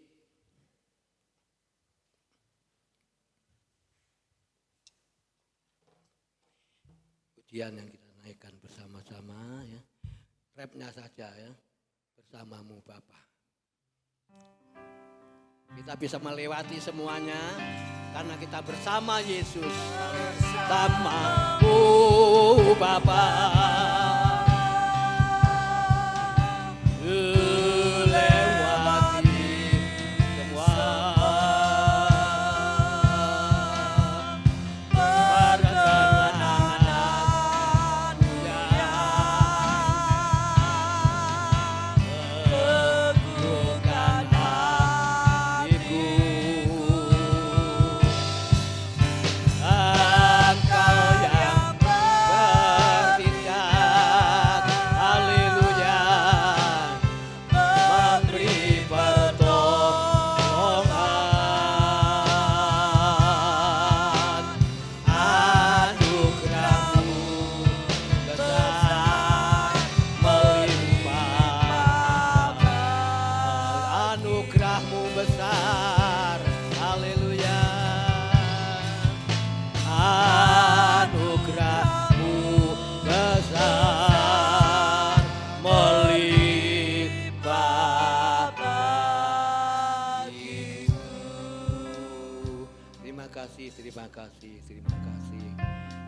[SPEAKER 4] Pujian yang kita naikkan bersama-sama ya. Rapnya saja ya. Bersamamu Bapa. Kita bisa melewati semuanya karena kita bersama Yesus. Bersamamu Bapa.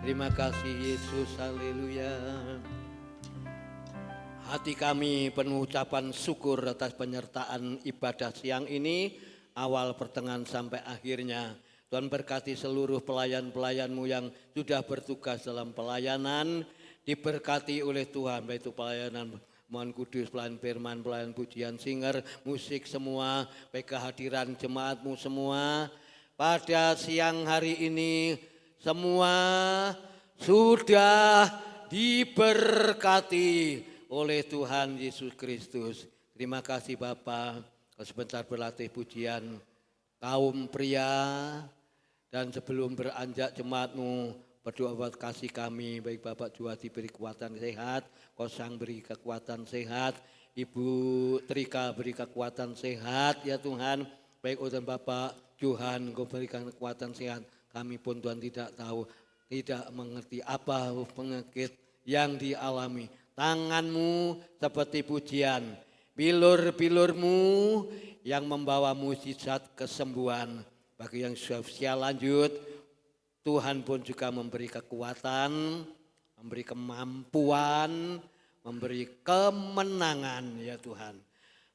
[SPEAKER 4] Terima kasih Yesus, haleluya. Hati kami penuh ucapan syukur atas penyertaan ibadah siang ini, awal pertengahan sampai akhirnya. Tuhan berkati seluruh pelayan-pelayan-Mu yang sudah bertugas dalam pelayanan, diberkati oleh Tuhan, baik itu pelayanan Mohon Kudus, pelayan firman, pelayan pujian, singer, musik semua, baik kehadiran jemaat-Mu semua. Pada siang hari ini semua sudah diberkati oleh Tuhan Yesus Kristus. Terima kasih Bapa. Sebentar berlatih pujian kaum pria dan sebelum beranjak jemaat-Mu berdoa buat kasih kami, baik Bapak Juwati beri kekuatan sehat, Kosang beri kekuatan sehat, Ibu Trika beri kekuatan sehat ya Tuhan, baik dan Bapak Johan Kau berikan kekuatan sehat. Kami pun Tuhan tidak tahu, tidak mengerti apa penyakit yang dialami. Tangan-Mu seperti pujian bilur-bilur-Mu yang membawa mukjizat kesembuhan. Bagi yang usia lanjut, Tuhan pun juga memberi kekuatan, memberi kemampuan, memberi kemenangan ya Tuhan.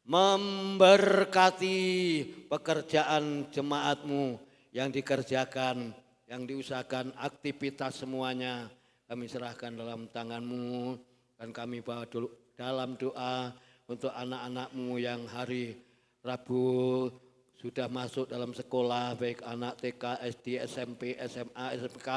[SPEAKER 4] Memberkati pekerjaan jemaat-Mu yang dikerjakan, yang diusahakan, aktivitas semuanya. Kami serahkan dalam tangan-Mu dan kami bawa dalam doa untuk anak-anak-Mu yang hari Rabu sudah masuk dalam sekolah, baik anak TK, SD, SMP, SMA, SMK,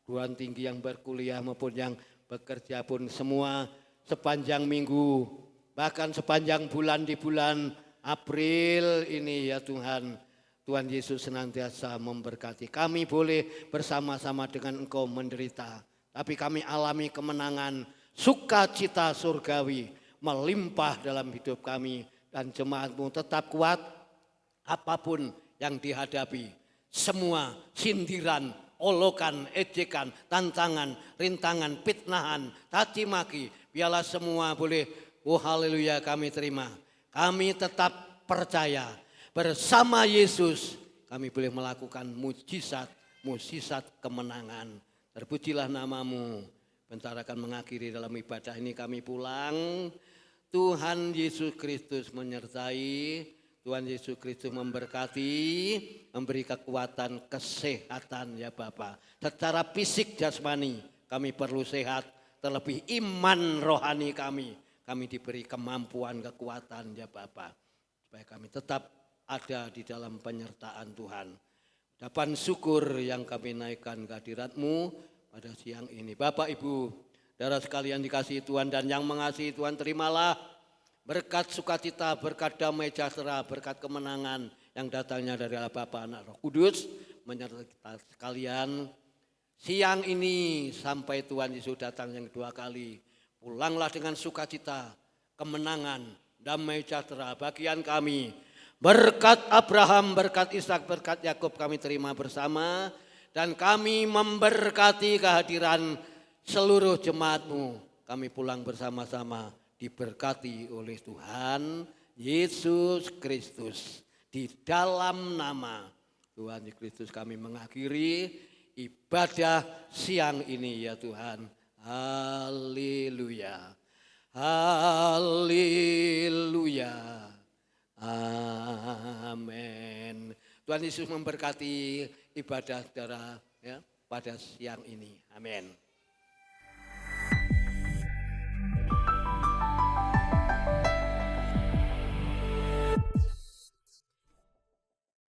[SPEAKER 4] perguruan tinggi yang berkuliah maupun yang bekerja pun semua sepanjang minggu, bahkan sepanjang bulan di bulan April ini ya Tuhan. Tuhan Yesus senantiasa memberkati. Kami boleh bersama-sama dengan Engkau menderita, tapi kami alami kemenangan, sukacita surgawi melimpah dalam hidup kami. Dan jemaat-Mu tetap kuat apapun yang dihadapi. Semua sindiran, olokan, ejekan, tantangan, rintangan, fitnahan, caci maki, biarlah semua boleh, oh haleluya kami terima. Kami tetap percaya bersama Yesus kami boleh melakukan mukjizat kemenangan. Terpujilah nama-Mu. Bentar akan mengakhiri dalam ibadah ini kami pulang. Tuhan Yesus Kristus menyertai, Tuhan Yesus Kristus memberkati, memberi kekuatan, kesehatan ya Bapa. Secara fisik jasmani kami perlu sehat, terlebih iman rohani kami diberi kemampuan, kekuatan ya Bapa. Supaya kami tetap ada di dalam penyertaan Tuhan. Ucapan syukur yang kami naikkan kehadirat-Mu pada siang ini. Bapak Ibu, saudara sekalian dikasihi Tuhan dan yang mengasihi Tuhan, terimalah berkat sukacita, berkat damai sejahtera, berkat kemenangan yang datangnya dari Allah Bapa, Anak, Roh Kudus menyertai kita sekalian. Siang ini sampai Tuhan Yesus datang yang kedua kali, pulanglah dengan sukacita, kemenangan, damai sejahtera bagian kami. Berkat Abraham, berkat Ishak, berkat Yakub kami terima bersama dan kami memberkati kehadiran seluruh jemaat-Mu. Kami pulang bersama-sama diberkati oleh Tuhan Yesus Kristus. Di dalam nama Tuhan Yesus Kristus kami mengakhiri ibadah siang ini ya Tuhan. Haleluya. Haleluya. Amin. Tuhan Yesus memberkati ibadah saudara ya pada siang ini. Amin.